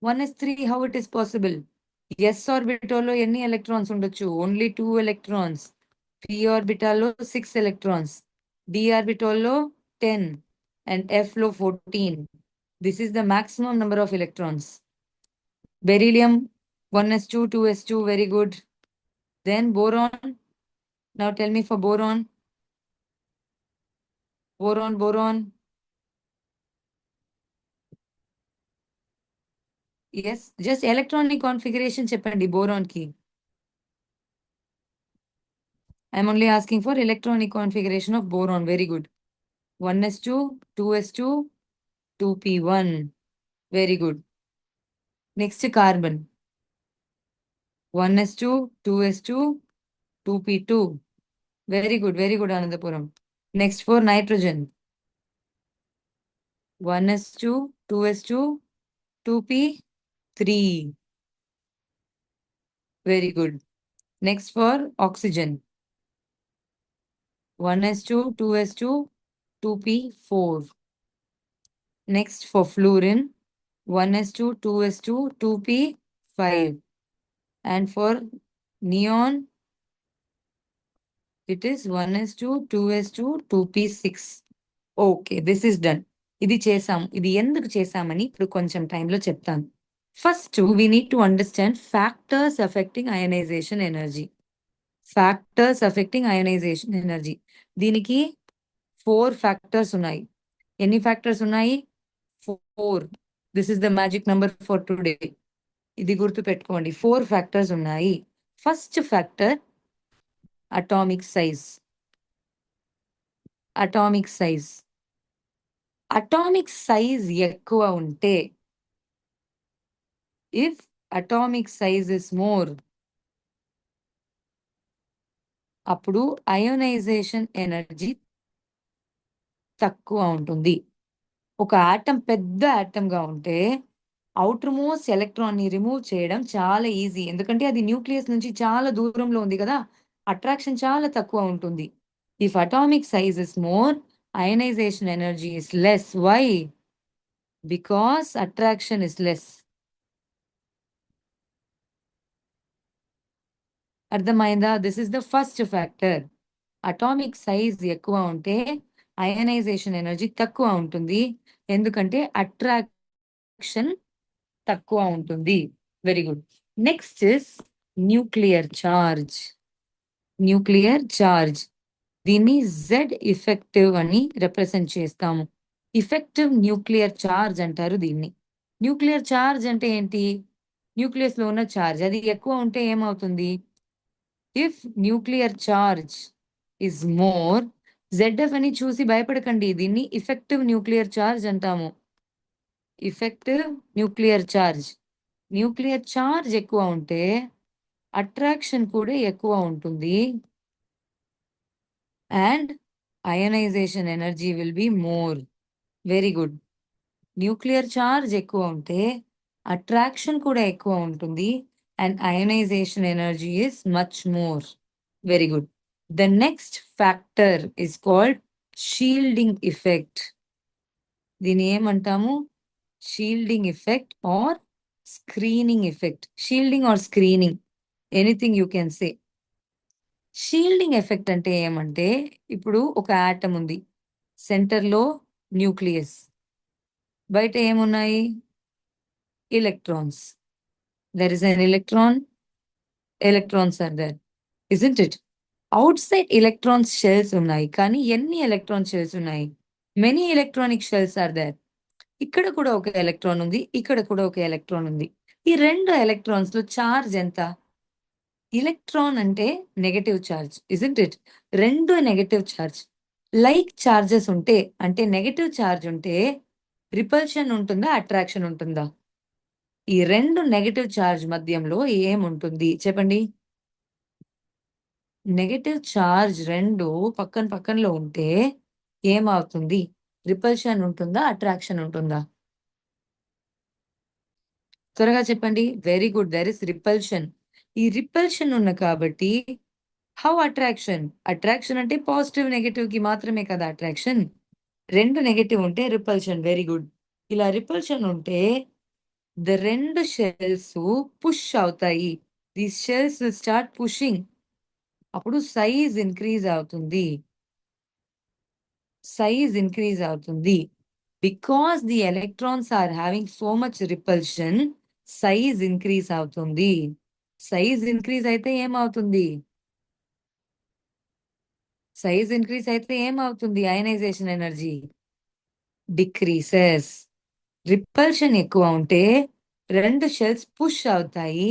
1s3, how it is possible? S ఆర్బిటాల్లో ఎన్ని ఎలక్ట్రాన్స్ ఉండొచ్చు? Only 2 electrons. పి ఆర్బిటాల్లో 6 ఎలక్ట్రాన్స్, డి ఆర్బిటాల్లో 10 అండ్ ఎఫ్ లో 14. This is the maximum number of electrons. Beryllium 1s2, 2s2, very good. Then boron. Now tell me for boron. Boron. Yes, just electronic configuration చెప్పండి boron ki. I'm only asking for electronic configuration of boron. Very good. 1s2, 2s2, 2p1. Very good. Next carbon. 1s2, 2s2, 2p2. Very good, Anandapuram. Next for nitrogen. 1s2, 2s2, 2p3. Very good. Next for oxygen. 1s2, 2s2, 2p4. Next for fluorine. 1s2, 2s2, 2p5. And for neon, it is 1s2, 2s2, 2p6. Okay, this is done. ఇది చేసాం. ఇది ఎందుకు చేసామని ఇప్పుడు కొంచెం టైంలో చెప్తాను. First we need to understand factors affecting ionisation energy. Factors affecting ionisation energy. దీనికి 4 ఫ్యాక్టర్స్ ఉన్నాయి. ఎన్ని ఫ్యాక్టర్స్ ఉన్నాయి? 4. This is the magic number for today. ఇది గుర్తు పెట్టుకోండి. 4 ఫ్యాక్టర్స్ ఉన్నాయి. First factor atomic size. Atomic size. Atomic size ఎక్కువ ఉంటే, if atomic size is more, అప్పుడు అయోనైజేషన్ ఎనర్జీ తక్కువ ఉంటుంది. ఒక ఆటం పెద్ద ఆటం గా ఉంటే అవుటర్ మోస్ట్ ఎలక్ట్రాన్ ని రిమూవ్ చేయడం చాలా ఈజీ, ఎందుకంటే అది న్యూక్లియస్ నుంచి చాలా దూరంలో ఉంది కదా, అట్రాక్షన్ చాలా తక్కువ ఉంటుంది. If atomic size is more, ionisation energy is less. Why? Because attraction is less. అర్థమైందా? This is the first factor. Atomic size ఎక్కువ ఉంటే అయనైజేషన్ ఎనర్జీ తక్కువ ఉంటుంది, ఎందుకంటే అట్రాక్షన్ తక్కువ ఉంటుంది. Very good. Next is nuclear charge. Nuclear charge, దీన్ని Z effective అని రిప్రజెంట్ చేస్తాము. ఇఫెక్టివ్ న్యూక్లియర్ చార్జ్ అంటారు దీన్ని. న్యూక్లియర్ చార్జ్ అంటే ఏంటి? న్యూక్లియస్ లో ఉన్న చార్జ్ అది ఎక్కువ ఉంటే ఏమవుతుంది? If nuclear charge is more, Zeff అని చూసి భయపడకండి, దీన్ని ఇఫెక్టివ్ న్యూక్లియర్ చార్జ్ అంటాము. Effective nuclear charge. Nuclear charge ఎక్కువ ఉంటే అట్రాక్షన్ కూడా ఎక్కువ ఉంటుంది and ionization energy will be more. Very good. Nuclear charge ఎక్కువ ఉంటే అట్రాక్షన్ కూడా ఎక్కువ ఉంటుంది and ionization energy is much more. Very good. The next factor is called shielding effect. దీని ఏమంటాము? Shielding effect or screening effect. Shielding or screening, anything you can say. Shielding effect అంటే ఏమంటే, ఇప్పుడు ఒక ఆటమ్ ఉంది, సెంటర్లో న్యూక్లియస్, బయట ఏమున్నాయి? Electrons. There is an electron, electrons are there, isn't it? Outside electrons shells ఉన్నాయి, కానీ ఎన్ని ఎలక్ట్రాన్ షెల్స్ ఉన్నాయి? Many electronic shells are there. ఇక్కడ కూడా ఒక ఎలక్ట్రాన్ ఉంది, ఇక్కడ కూడా ఒక ఎలక్ట్రాన్ ఉంది. ఈ రెండు ఎలక్ట్రాన్స్ లో చార్జ్ ఎంత? ఎలక్ట్రాన్ అంటే నెగటివ్ చార్జ్, ఇజంట్ ఇట్? రెండు నెగటివ్ చార్జ్. లైక్ చార్జెస్ ఉంటే, అంటే నెగటివ్ చార్జ్ ఉంటే రిపల్షన్ ఉంటుందా, అట్రాక్షన్ ఉంటుందా? ఈ రెండు నెగటివ్ చార్జ్ మధ్యంలో ఏముంటుంది చెప్పండి? నెగటివ్ చార్జ్ రెండు పక్కన పక్కనలో ఉంటే ఏమవుతుంది? రిపల్షన్ ఉంటుందా, అట్రాక్షన్ ఉంటుందా? త్వరగా చెప్పండి. Very good, there is repulsion. ఈ రిపల్షన్ ఉన్న కాబట్టి హౌ అట్రాక్షన్? అట్రాక్షన్ అంటే పాజిటివ్ నెగటివ్ కి మాత్రమే కదా అట్రాక్షన్. రెండు నెగటివ్ ఉంటే రిపల్షన్. Very good. ఇలా రిపల్షన్ ఉంటే ద రెండు షెల్స్ పుష్ అవుతాయి. These shells will start pushing. అప్పుడు సైజ్ ఇంక్రీజ్ అవుతుంది. సైజ్ ఇంక్రీజ్ అవుతుంది. Because the electrons are having so much repulsion, size increase అవుతుంది. సైజ్ ఇంక్రీజ్ అయితే ఏమవుతుంది? సైజ్ ఇంక్రీజ్ అయితే ఏమవుతుంది? Ionization energy decreases. రిపల్షన్ ఎక్కువ ఉంటే రెండు షెల్స్ పుష్ అవుతాయి,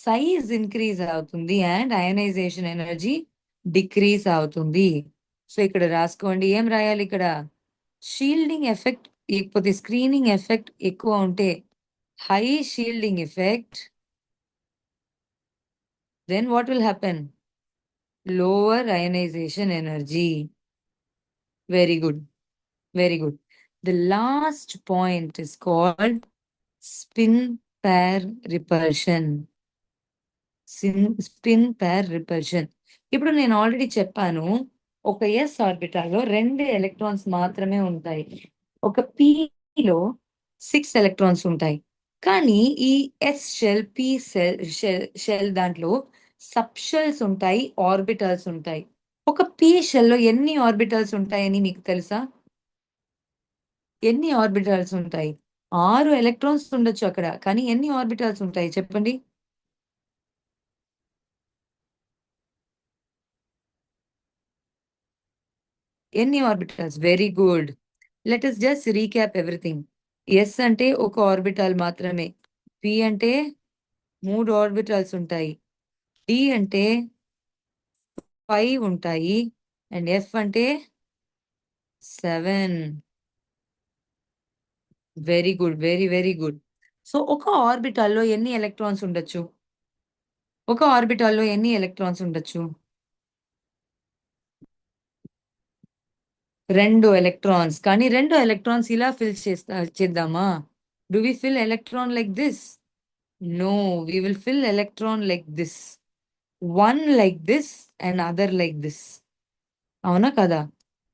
సైజ్ ఇంక్రీజ్ అవుతుంది అండ్ అయనైజేషన్ ఎనర్జీ డిక్రీజ్ అవుతుంది. సో ఇక్కడ రాసుకోండి. ఏం రాయాలి ఇక్కడ? షీల్డింగ్ ఎఫెక్ట్ లేకపోతే స్క్రీనింగ్ ఎఫెక్ట్ ఎక్కువ ఉంటే high shielding effect, then what will happen? Lower ionization energy. Very good, very good. The last point is called spin pair repulsion. Spin pair repulsion. ఇప్పుడు నేను ఆల్రెడీ చెప్పాను, ఒక ఎస్ ఆర్బిటాల్లో రెండు electrons మాత్రమే ఉంటాయి, ఒక పిలో 6 ఎలక్ట్రాన్స్ ఉంటాయి. కానీ ఈ ఎస్ షెల్, పి షెల్ దాంట్లో సబ్ షెల్స్ ఉంటాయి, ఆర్బిటల్స్ ఉంటాయి. ఒక పి షెల్ లో ఎన్ని ఆర్బిటల్స్ ఉంటాయని మీకు తెలుసా? ఎన్ని ఆర్బిటల్స్ ఉంటాయి? 6 ఎలక్ట్రాన్స్ ఉండొచ్చు అక్కడ, కానీ ఎన్ని ఆర్బిటల్స్ ఉంటాయి చెప్పండి? ఎన్ని orbitals? Very good. Let us just recap everything. S అంటే ఒక ఆర్బిటాల్ మాత్రమే, పి అంటే 3 ఆర్బిటల్స్ ఉంటాయి, డి అంటే 5 ఉంటాయి, అండ్ ఎఫ్ అంటే 7. Very good, very very good. So ఒక ఆర్బిటాల్లో ఎన్ని ఎలక్ట్రాన్స్ ఉండొచ్చు? ఒక ఆర్బిటాల్లో ఎన్ని ఎలక్ట్రాన్స్ ఉండొచ్చు? 2 ఎలక్ట్రాన్స్. కానీ 2 ఎలక్ట్రాన్స్ ఇలా చేద్దామా? Do we fill electron like this? No, we will fill electron like this. One like this and other like this. అవునా కదా?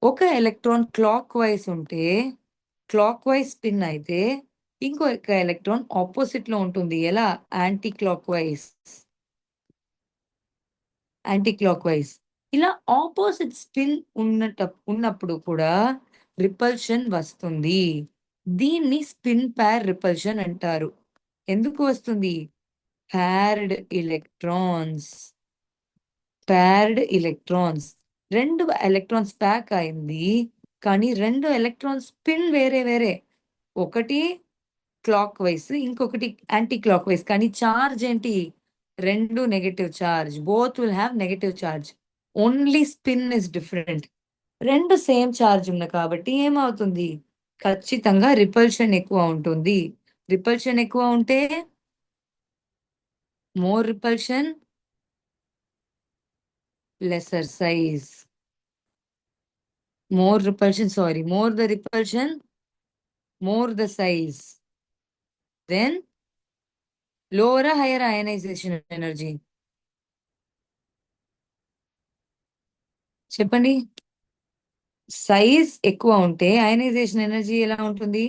ఒక ఎలక్ట్రాన్ క్లాక్ వైజ్ ఉంటే, క్లాక్ వైజ్ స్పిన్ అయితే ఇంకొక ఎలక్ట్రాన్ ఆపోజిట్ లో ఉంటుంది. ఎలా? Anticlockwise. Anticlockwise. ఇలా ఆపోజిట్ స్పిన్ ఉన్నప్పుడు కూడా రిపల్షన్ వస్తుంది. దీన్ని స్పిన్ పేర్ రిపల్షన్ అంటారు. ఎందుకు వస్తుంది? ప్యార్డ్ ఎలక్ట్రాన్స్. ప్యార్డ్ ఎలక్ట్రాన్స్. రెండు ఎలక్ట్రాన్స్ ప్యాక్ అయింది, కానీ రెండు ఎలక్ట్రాన్స్ స్పిన్ వేరే వేరే. ఒకటి క్లాక్ వైస్, ఇంకొకటి యాంటీ క్లాక్ వైస్, కానీ చార్జ్ ఏంటి? రెండు negative charge. Both will have negative charge, only spin is different. రెండు సేమ్ చార్జ్ ఉన్న కాబట్టి ఏమవుతుంది? ఖచ్చితంగా రిపల్షన్ ఎక్కువ ఉంటుంది. రిపల్షన్ ఎక్కువ ఉంటే more repulsion, lesser size. More repulsion, sorry, more the repulsion, more the size. Then lower or higher ionization energy? చెప్పండి. సైజ్ ఎక్కువ ఉంటే అయనైజేషన్ ఎనర్జీ ఎలా ఉంటుంది?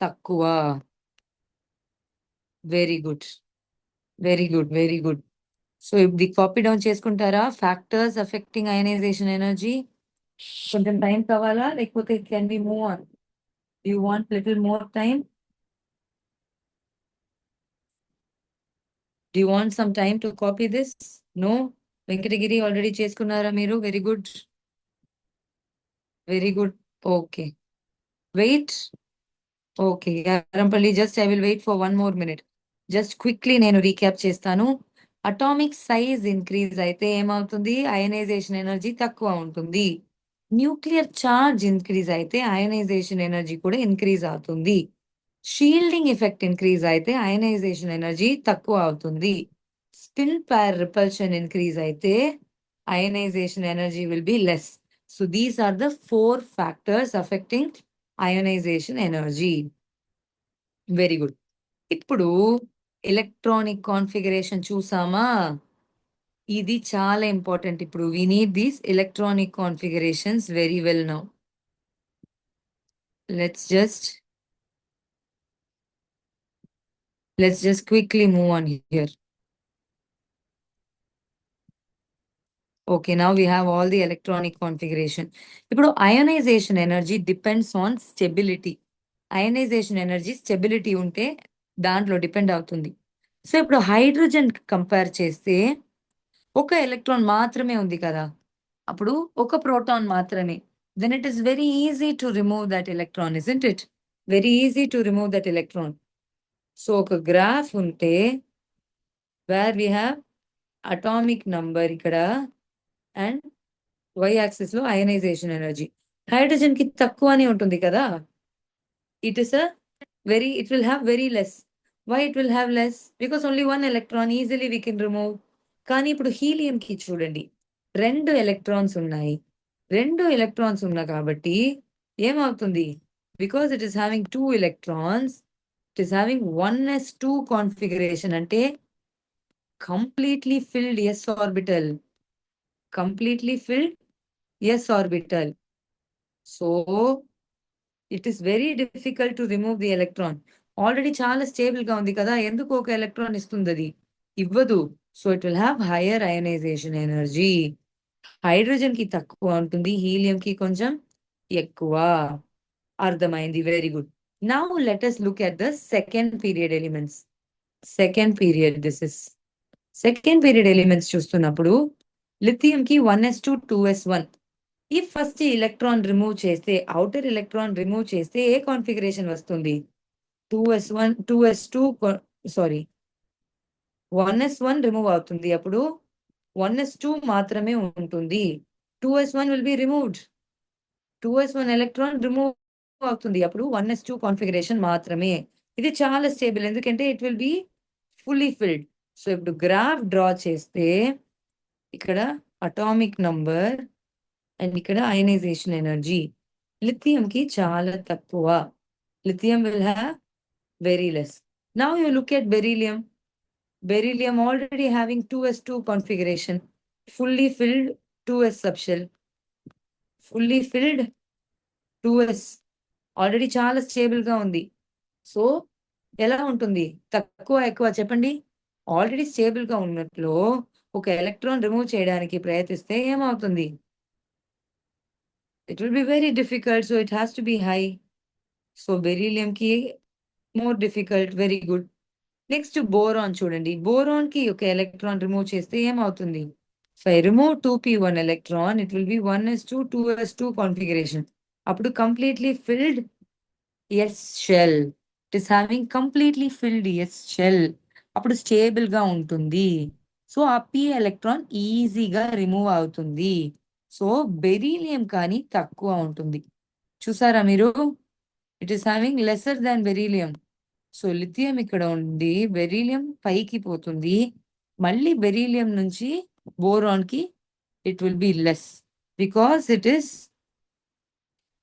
తక్కువ. Very good. Very good. Very good. So ఇది కాపీ డౌన్ చేసుకుంటారా? Factors affecting ionisation energy. కొంచెం time కావాలా? లేకపోతే can we move on? You want little more time? Do you want some time to copy this? No? Venkatagiri already చేసుకున్నారా మీరు? Very good. Very good. Okay. Wait. Okay. Garampalli just I will wait for 1 more minute. Just quickly నేను recap చేస్తాను. Atomic size increase అయితే ఏమవుతుంది? Ionization energy తక్కువ ఉంటుంది. Nuclear charge increase అయితే ionization energy కూడా ఇంక్రీజ్ అవుతుంది. షీల్డింగ్ ఎఫెక్ట్ ఇంక్రీజ్ అయితే అయనైజేషన్ ఎనర్జీ తక్కువ అవుతుంది. స్పిన్ పైర్ రిపల్షన్ ఇంక్రీజ్ అయితే ionization energy will be less. So these are the 4 factors affecting ionisation energy. Very good. ఇప్పుడు ఎలక్ట్రానిక్ కాన్ఫిగరేషన్ చూసామా? ఇది చాలా ఇంపార్టెంట్. ఇప్పుడు we need these electronic configurations very well now. Let's just quickly move on here. Okay, now we have all the electronic configuration. ఇప్పుడు ionization energy depends on stability. Ionization energy stability ఉంటే దాంట్లో depend అవుతుంది. So ఇప్పుడు hydrogen compare చేస్తే ఒక electron మాత్రమే ఉంది కదా, అప్పుడు ఒక ప్రోటాన్ మాత్రమే. Then it is very easy to remove that electron, isn't it? Very easy to remove that electron. So ఒక గ్రాఫ్ ఉంటే where we have atomic number ఇక్కడ అండ్ y యాక్సిస్ లో అయనైజేషన్ ఎనర్జీ. హైడ్రోజన్ కి తక్కువనే ఉంటుంది కదా. It is it will have very less. Why it will have less? Because only one electron easily we can remove. కానీ ఇప్పుడు helium కి చూడండి, 2 ఎలక్ట్రాన్స్ ఉన్నాయి. 2 ఎలక్ట్రాన్స్ ఉన్నా కాబట్టి ఏమవుతుంది? Because it is having 2 electrons, it is having 1s2 configuration అంటే completely filled s orbital. Completely filled s orbital. So it is very difficult to remove the electron. Already చాలా stable గా ఉంది కదా, ఎందుకు ఒక ఎలక్ట్రాన్ ఇస్తుంది? అది ఇవ్వదు. So it will have hire ionisation energy. Hydrogen కి తక్కువ ఉంటుంది, హీలియం కి కొంచెం ఎక్కువ. అర్థమైంది. Very good. Now let us look at the second period elements. Second period, this is second period elements చూస్తున్నప్పుడు లిథియం కి 1s2 2s1. ఈ ఫస్ట్ ఎలక్ట్రాన్ రిమూవ్ చేస్తే, అవుటర్ ఎలక్ట్రాన్ రిమూవ్ చేస్తే ఏ కాన్ఫిగరేషన్ వస్తుంది? 2s1 2s2 sorry 1s1 remove అవుతుంది, అప్పుడు 1s2 మాత్రమే ఉంటుంది. 2s1 will be removed. 2s1 electron remove అవుతుంది, అప్పుడు 1s2 కాన్ఫిగరేషన్ మాత్రమే. ఇది చాలా స్టేబుల్, ఎందుకంటే it will be fully filled. So ఇప్పుడు గ్రాఫ్ డ్రా చేస్తే ఇక్కడ అటామిక్ నంబర్ అండ్ ఇక్కడ అయనైజేషన్ ఎనర్జీ లిథియం కి చాలా తక్కువ. Lithium will have very less. Now you look at beryllium. Beryllium already having 2s2 configuration, fully filled 2s subshell, fully filled 2s, already చాలా stable గా ఉంది. So ఎలా ఉంటుంది? తక్కువ ఎక్కువ చెప్పండి. ఆల్రెడీ స్టేబుల్ గా ఉన్నట్లు ఒక ఎలక్ట్రాన్ రిమూవ్ చేయడానికి ప్రయత్నిస్తే ఏమవుతుంది? It will be very difficult, so it has to be high. So beryllium ki more difficult. Very good. Next boron చూడండి. Boron కి ఒక ఎలక్ట్రాన్ రిమూవ్ చేస్తే ఏమవుతుంది? If I remove 2p1 electron, it will be 1s2 2s2 configuration. అప్పుడు completely filled s shell. It is having completely filled s shell. అప్పుడు stable గా ఉంటుంది. So ఆ p ఎలక్ట్రాన్ ఈజీగా రిమూవ్ అవుతుంది. సో బెరీలియం కానీ తక్కువ ఉంటుంది. చూసారా మీరు? It is having lesser than beryllium. So lithium ఇక్కడ ఉండి బెరీలియం పైకి పోతుంది, మళ్ళీ బెరీలియం నుంచి బోరాన్ కి it will be less because it is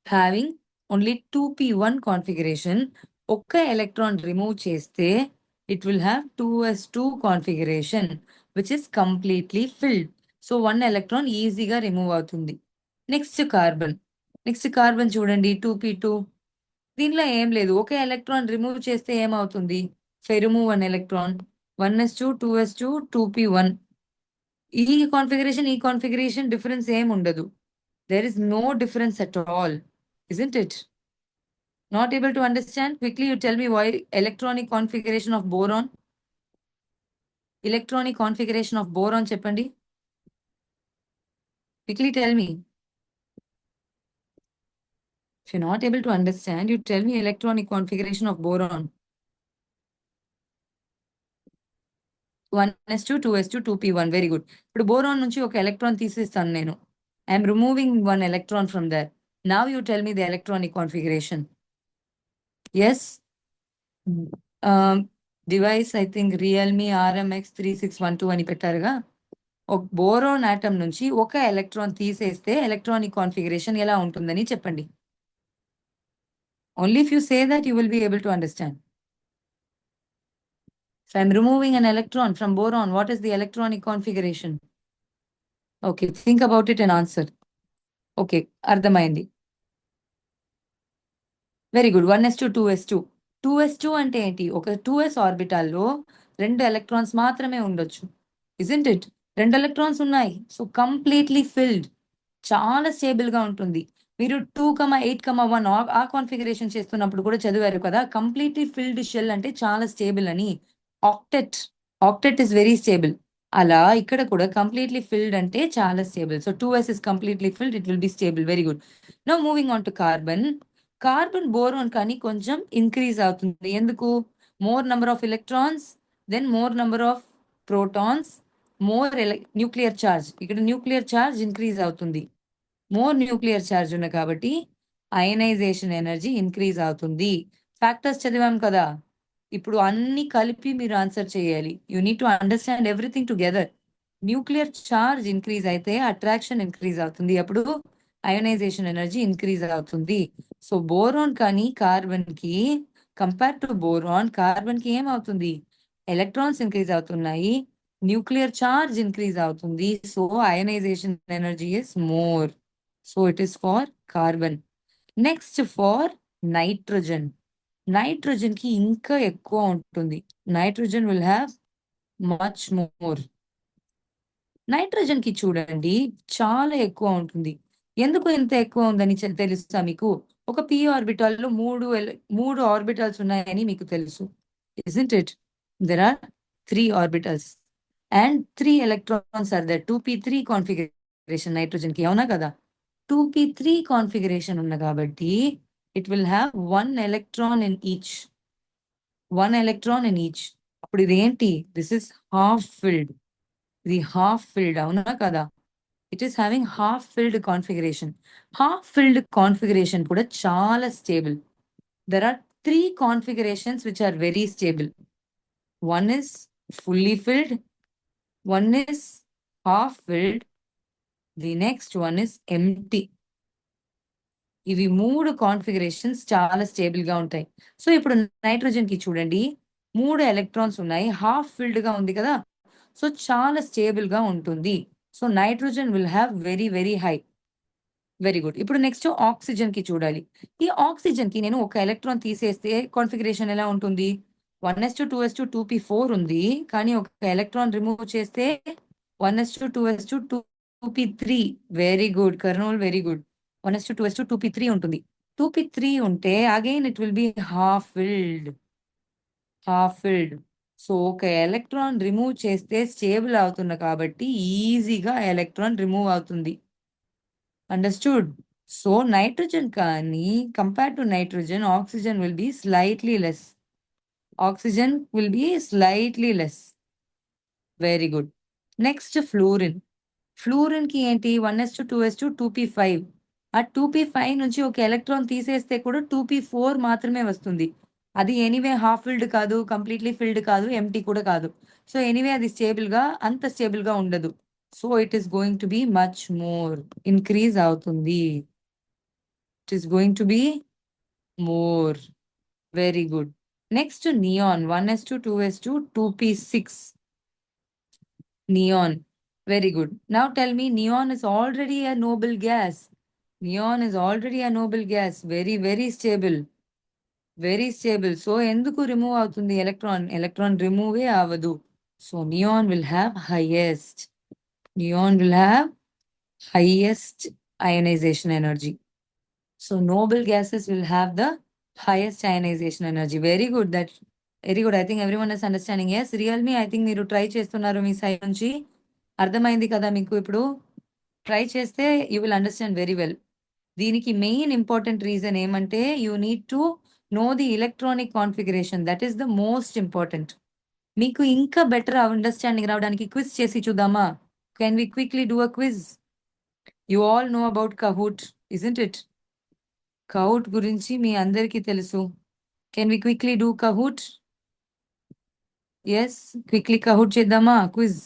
having only 2p1 configuration. ఒక్క ఎలక్ట్రాన్ రిమూవ్ చేస్తే it will have 2s2 configuration which is completely field. So 1 electron ఈజీగా రిమూవ్ అవుతుంది. నెక్స్ట్ కార్బన్ చూడండి 2p2. దీనిలో ఏం లేదు. ఒకే ఎలక్ట్రాన్ రిమూవ్ చేస్తే ఏమవుతుంది? Remove 1 electron, 1s2 2s2 2p1. ఈ కాన్ఫిగరేషన్ డిఫరెన్స్ ఏం ఉండదు. There is no difference at all, isn't it? Not able to understand? Quickly you tell me why electronic configuration of boron. Electronic configuration of boron చెప్పండి. Quickly tell me. If you're not able to understand, you tell me electronic configuration of boron. 1s2 2s2 2p1. Very good. ఇప్పుడు boron నుంచి ఒక electron తీసేస్తాను నేను. I am removing 1 electron from there. Now you tell me the electronic configuration. Yes. Device, I think Realme RMX 3612 అని పెట్టారుగా. ఒక boron atom నుంచి ఒక electron తీసేస్తే ఎలక్ట్రానిక్ కాన్ఫిగరేషన్ ఎలా ఉంటుందని చెప్పండి. Only if you say that you will be able to understand. So I'm removing an electron from boron. What is the electronic configuration? Okay, think about it and answer. Okay, అర్థమైంది. Very good. 1s2 2s2. 2s2 అంటే ఏంటి? ఒక 2s ఆర్బిటాల్లో 2 electrons మాత్రమే ఉండొచ్చు. Isn't it? 2 electrons ఉన్నాయి. So completely field. చాలా stable గా ఉంటుంది. మీరు 2,8,1 ఆ కాన్ఫిగరేషన్ చేస్తున్నప్పుడు కూడా చదివారు కదా, కంప్లీట్లీ ఫిల్డ్ షెల్ అంటే చాలా స్టేబుల్ అని. Octet is very stable. అలా ఇక్కడ కూడా కంప్లీట్లీ ఫిల్డ్ అంటే చాలా stable. So 2s is completely filled, it will be stable. Very good. Now moving on to carbon boron కానీ కొంచెం ఇంక్రీజ్ అవుతుంది. ఎందుకు? More number of electrons, then more number of protons, more nuclear charge. ఇక్కడ nuclear charge increase అవుతుంది. More nuclear charge ఉన్న కాబట్టి ionization energy increase అవుతుంది. Factors చదివాం కదా, ఇప్పుడు అన్ని కలిపి మీరు ఆన్సర్ చేయాలి. You need to understand everything together. Nuclear charge increase అయితే అట్రాక్షన్ ఇంక్రీజ్ అవుతుంది, అప్పుడు అయోనైజేషన్ ఎనర్జీ ఇంక్రీజ్ అవుతుంది. సో బోరాన్ కానీ కార్బన్ కి కంపేర్ టు బోరాన్, కార్బన్ కి ఏమవుతుంది? ఎలక్ట్రాన్స్ ఇంక్రీజ్ అవుతున్నాయి, న్యూక్లియర్ చార్జ్ ఇంక్రీజ్ అవుతుంది. So ionization energy is more. So it is for carbon. Next for nitrogen. Nitrogen కి ఇంకా ఎక్కువ ఉంటుంది. Nitrogen will have much more. Nitrogen కి చూడండి చాలా ఎక్కువ ఉంటుంది. ఎందుకు ఇంత ఎక్కువ ఉందని తెలుసా మీకు? ఒక p ఆర్బిటాల్ లో మూడు ఆర్బిటల్స్ ఉన్నాయని మీకు తెలుసు. Isn't it? There are 3 orbitals and 3 electrons are there. 2p3 configuration nitrogen కి, అవునా కదా? 2p3 కాన్ఫిగరేషన్ ఉన్న కాబట్టి it will have 1 electron in each. 1 electron in each. అప్పుడు ఇది ఏంటి? This is half filled. ఇది హాఫ్ ఫిల్డ్, అవునా కదా? It is having half filled configuration. Half filled configuration కూడా చాలా stable. There are 3 configurations which are very stable. One is fully filled, one is half filled, the next one is empty. ఇవి 3 configurations చాలా stable గా ఉంటాయి. So ఇప్పుడు nitrogen కి చూడండి 3 electrons ఉన్నాయి, హాఫ్ ఫిల్డ్ గా ఉంది కదా, సో చాలా స్టేబుల్ గా ఉంటుంది. So nitrogen will have very very high. Very good. ఇప్పుడు నెక్స్ట్ ఆక్సిజన్ కి చూడాలి. ఈ ఆక్సిజన్ కి నేను ఒక ఎలక్ట్రాన్ తీసేస్తే కాన్ఫిగరేషన్ ఎలా ఉంటుంది? 1s2 2s2 2p4 ఉంది, కానీ ఒక ఎలక్ట్రాన్ రిమూవ్ చేస్తే 1s2 2s2 2p3. Very good Kurnool, very good. 1s2 2s2 2p3 ఉంటుంది. 2p3 ఉంటే again it will be half filled. So ఒక ఎలక్ట్రాన్ రిమూవ్ చేస్తే స్టేబుల్ అవుతుంది కాబట్టి ఈజీగా ఎలక్ట్రాన్ రిమూవ్ అవుతుంది. అండర్స్టూడ్? సో నైట్రోజన్ కానీ compare to nitrogen, oxygen will be slightly less. Very good. Next fluorine కి ఏంటి? 1s2 2s2 2p5. ఆ 2p5 నుంచి ఒక ఎలక్ట్రాన్ తీసేస్తే కూడా 2p4 మాత్రమే వస్తుంది. అది ఎనీవే హాఫ్ ఫిల్డ్ కాదు, కంప్లీట్లీ ఫిల్డ్ కాదు, ఎంటీ కూడా కాదు. సో ఎనీవే అది అంత స్టేబుల్ గా ఉండదు. So it is going to be much more, increase అవుతుంది. It is going to be more. Very good. Next neon. 1s2 2s2 2p6. Neon Very good. Now tell me, neon is already a noble gas. Neon is already a noble gas. Very, very stable. Very stable. So, ఎందుకు remove అవుతుంది electron? Electron remove avadu. So, neon will have highest. Neon will have highest ionization energy. So, noble gases will have the highest ionization energy. Very good. That very good. I think everyone is understanding. Yes, Realme, I think మీరు try చేస్తున్నారు మీ side నుంచి. అర్థమైంది కదా మీకు ఇప్పుడు? Try చేస్తే you will understand very well. దీనికి main important reason ఏమంటే you need to know the electronic configuration. That is the most important. మీకు ఇంకా బెటర్ అండర్స్టాండింగ్ రావడానికి క్విజ్ చేసి చూద్దామా? Can we quickly do a quiz? You all know about Kahoot, isn't it? Kahoot గురించి మీ అందరికీ తెలుసు. Can we quickly do Kahoot? Yes, quickly Kahoot చేద్దామా quiz?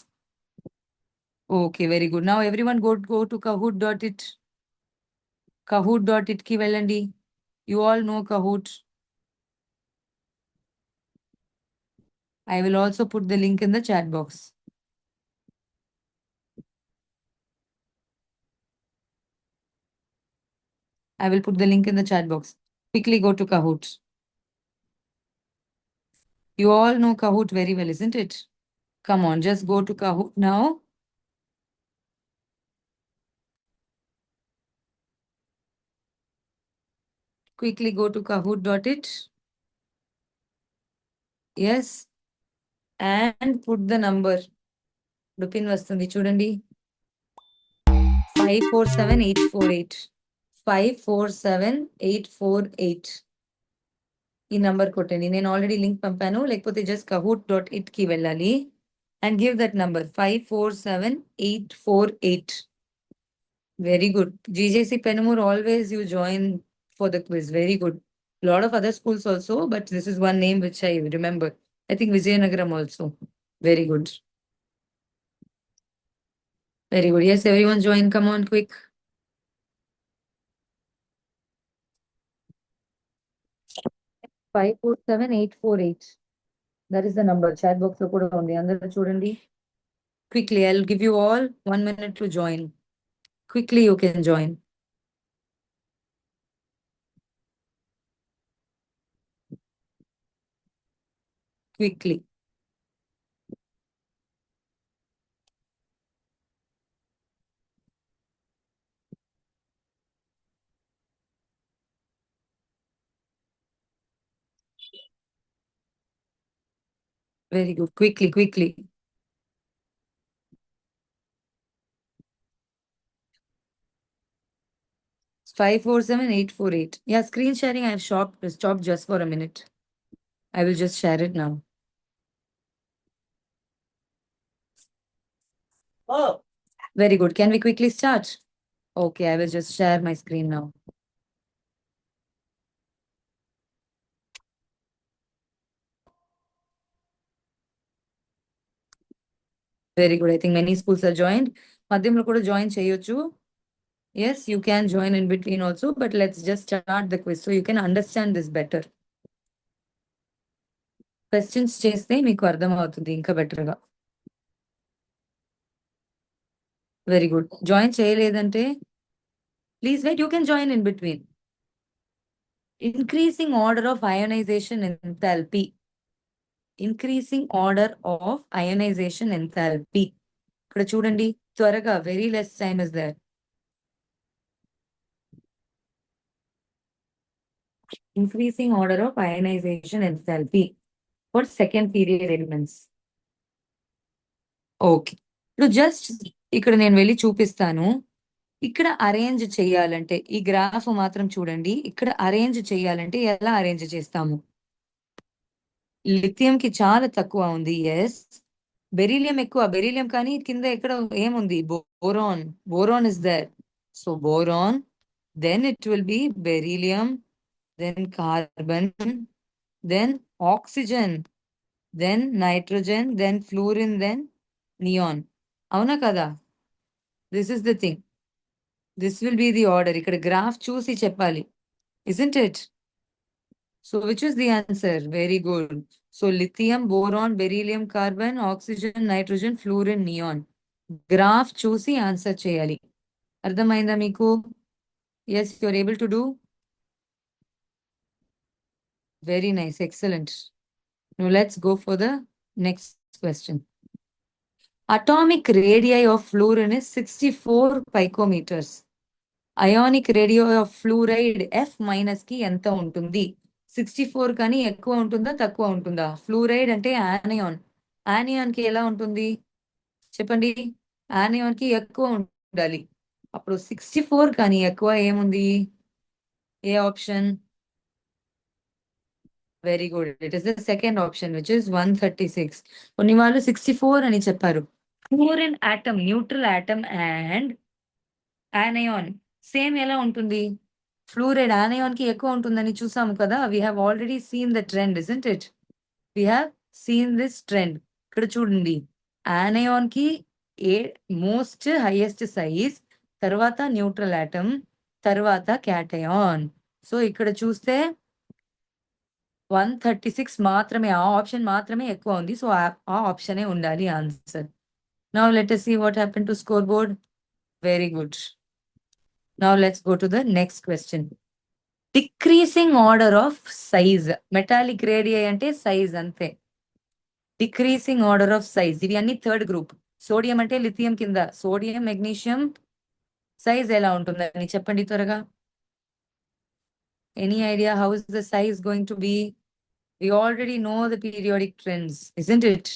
Okay, very good. Now everyone go to kahoot.it. kahoot.it కి వెళ్ళండి. You all know Kahoot. I will also put the link in the chat box. I will put the link in the chat box. Quickly go to Kahoot. You all know Kahoot very well, isn't it? Come on, just go to Kahoot now. Quickly go to kahoot.it. Yes. And put the number. Lupin vastundi chudandi. 547848. 547848. ఈ number కొట్టండి. నేను already link పంపాను, లేకపోతే just kahoot.it కి వెళ్ళాలి and give that number 547848. Very good. GJC Penamur, always you join for the quiz. Very good. Lot of other schools also, but this is one name which I remember. I think Vijayanagaram also. Very good. Very good. Yes, everyone join. Come on, quick. 547848. That is the number. Chat box lo kuda undi. Andaru chudandi. Quickly, I'll give you all 1 minute to join. Quickly, you can join. Quickly. Very good. Quickly, quickly. 547848. Yeah, screen sharing I have stopped just for a minute. I will just share it now. Oh, very good. Can we quickly start? Okay, I will just share my screen now. Very good. I think many schools are joined. Madhyamlo kuda join cheyochu. Yes, you can join in between also, but let's just start the quiz so you can understand this better. Questions చేస్తే మీకు అర్థం అవుతుంది ఇంకా better గా. Very good. Join చేయలేదంటే please wait, you can join in between. Increasing order of ionization enthalpy. Increasing order of ionization enthalpy. ఇక్కడ చూడండి త్వరగా, very less time is there. Increasing order of ionization enthalpy for second period elements. Okay, ఇప్పుడు just ఇక్కడ నేను వెళ్ళి చూపిస్తాను. ఇక్కడ arrange చేయాలంటే ఈ గ్రాఫ్ మాత్రం చూడండి. ఇక్కడ అరేంజ్ చేయాలంటే ఎలా అరేంజ్ చేస్తాము? లిథియం కి చాలా తక్కువ ఉంది. ఎస్. బెరీలియం ఎక్కువ. బెరీలియం కానీ కింద ఎక్కడ ఏముంది? Boron. Boron is there. So boron, then it will be beryllium, then carbon, then oxygen, then nitrogen, then fluorine, then neon. అవునా కదా? This is the thing. This will be the order. ఇక్కడ graph చూసి చెప్పాలి. Isn't it? So which is the answer? Very good. So lithium, boron, beryllium, carbon, oxygen, nitrogen, fluorine, neon. Graph చూసి answer చేయాలి. అర్థమైందా మీకు? Yes, you're able to do. Very nice, excellent. Now let's go for the next question. Atomic radii of fluorine is 64 picometers. Ionic radio of fluoride F minus కి ఎంత ఉంటుంది? 64 కానీ ఎక్కువ ఉంటుందా తక్కువ ఉంటుందా? ఫ్లూరైడ్ అంటే ఆనియాన్. ఆనియాన్ కి ఎలా ఉంటుంది చెప్పండి? ఆనియాన్ కి ఎక్కువ ఉండాలి. అప్పుడు 64 కానీ ఎక్కువ ఏముంది? ఏ option? Very good, it is the second option which is 136. కొన్ని వాళ్ళు 64 అని చెప్పారు. Fluorine atom, neutral atom and anion same ఎలా ఉంటుంది? ఫ్లూరైడ్ ఆనయాన్ కి ఎక్కువ ఉంటుందని చూసాము కదా. We have already seen the trend, isn't it? We have seen this trend. ఇక్కడ చూడండి, ఆనయాన్ కి ఏ మోస్ట్ హైయెస్ట్ సైజ్, తర్వాత న్యూట్రల్ ఆటమ్, తర్వాత క్యాటయాన్. సో ఇక్కడ చూస్తే 136 మాత్రమే, ఆ ఆప్షన్ మాత్రమే ఎక్కువ ఉంది. సో ఆ ఆప్షనే ఉండాలి answer. Now let us see what happened to scoreboard. Very good. Now let's go to the next question. Decreasing order of size. Metallic radii అంటే size అంతే. Decreasing order of size. ఇవి అన్ని third group. Sodium అంటే lithium కింద. Sodium, magnesium size ఎలా ఉంటుందని చెప్పండి త్వరగా. Any idea how is the size going to be? We already know the periodic trends, isn't it?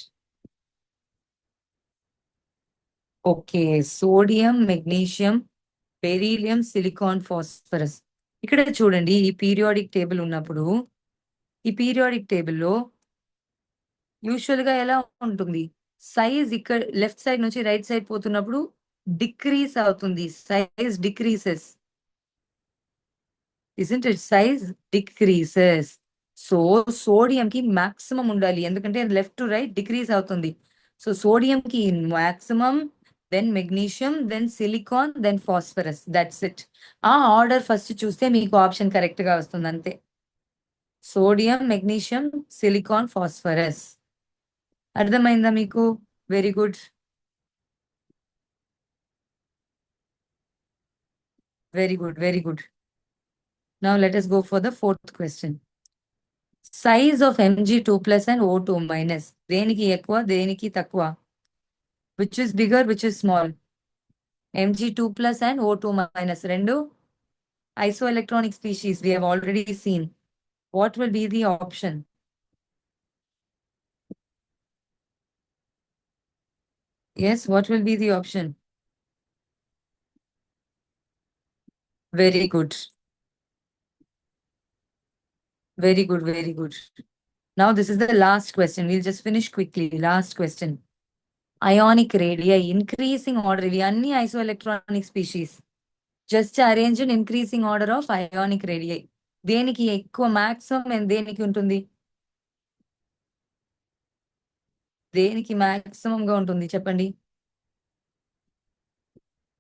Okay, sodium, magnesium, beryllium, silicon, phosphorus. ఇక్కడ చూడండి, ఈ పీరియాడిక్ టేబుల్ ఉన్నప్పుడు ఈ పీరియాడిక్ టేబుల్లో యూజువల్ గా ఎలా ఉంటుంది? సైజ్ ఇక్కడ లెఫ్ట్ సైడ్ నుంచి రైట్ సైడ్ పోతున్నప్పుడు డిక్రీస్ అవుతుంది. Size decreases, isn't it? Size decreases. So sodium కి మాక్సిమం ఉండాలి, ఎందుకంటే లెఫ్ట్ టు రైట్ డిక్రీస్ అవుతుంది. సో సోడియం కి maximum, then magnesium, then silicon, then phosphorus. That's it. ఆ ఆర్డర్ ఫస్ట్ చూస్తే మీకు ఆప్షన్ కరెక్ట్ గా వస్తుంది అంతే. Sodium, magnesium, silicon, phosphorus. అర్థమైందా మీకు? Very good, very good, very good. Now let us go for the fourth question. Size of Mg2 plus and O2 minus. దేనికి ఎక్కువ, దేనికి తక్కువ? Which is bigger, which is small? Mg2 plus and O2 minus. రెండు isoelectronic species we have already seen. What will be the option? Yes, what will be the option? Very good. Very good, very good. Now this is the last question. We'll just finish quickly. Last question. Ionic radii, increasing order. ఇవి అన్ని isoelectronic species. Just arrange in increasing order of ionic radii. దేనికి ఎక్కువ maximum and దేనికి ఉంటుంది? దేనికి maximum గా ఉంటుంది చెప్పండి?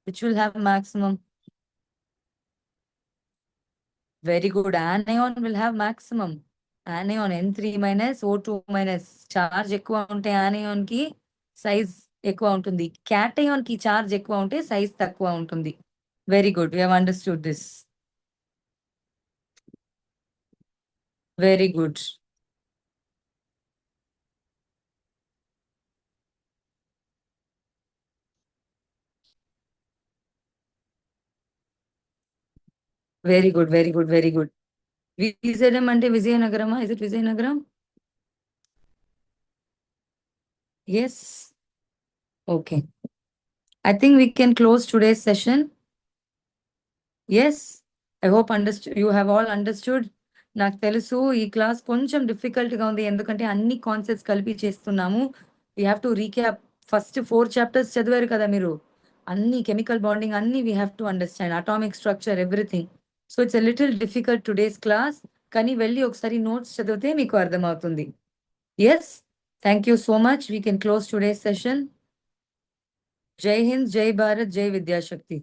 Which will have maximum? Very good. Anion will have maximum. Anion N3 minus O2 minus. Charge ఎక్కువ ఉంటే anion కి సైజ్ ఎక్కువ ఉంటుంది. క్యాటయాన్ కి చార్జ్ ఎక్కువ ఉంటే సైజ్ తక్కువ ఉంటుంది. Very good, we have understood this. Very good. Very good, very good, very good. Vizianagaram అంటే విజయనగరమా? Is it Vizianagaram? Yes. Okay. I think we can close today's session. Yes. I hope you have all understood. నాకు తెలుసు ఈ class కొంచెం difficult గా ఉంది, ఎందుకంటే అన్ని concepts కలిపి చేస్తున్నాము. We have to recap. First 4 chapters చదివారు కదా మీరు, అన్ని కెమికల్ బాండింగ్ అన్ని we have to understand, atomic structure, everything. So it's a little difficult today's class, కానీ వెళ్ళి ఒకసారి నోట్స్ చదివితే మీకు అర్థమవుతుంది. Yes, thank you so much. We can close today's session. జై హింద్, జై భారత్, జై విద్యాశక్తి.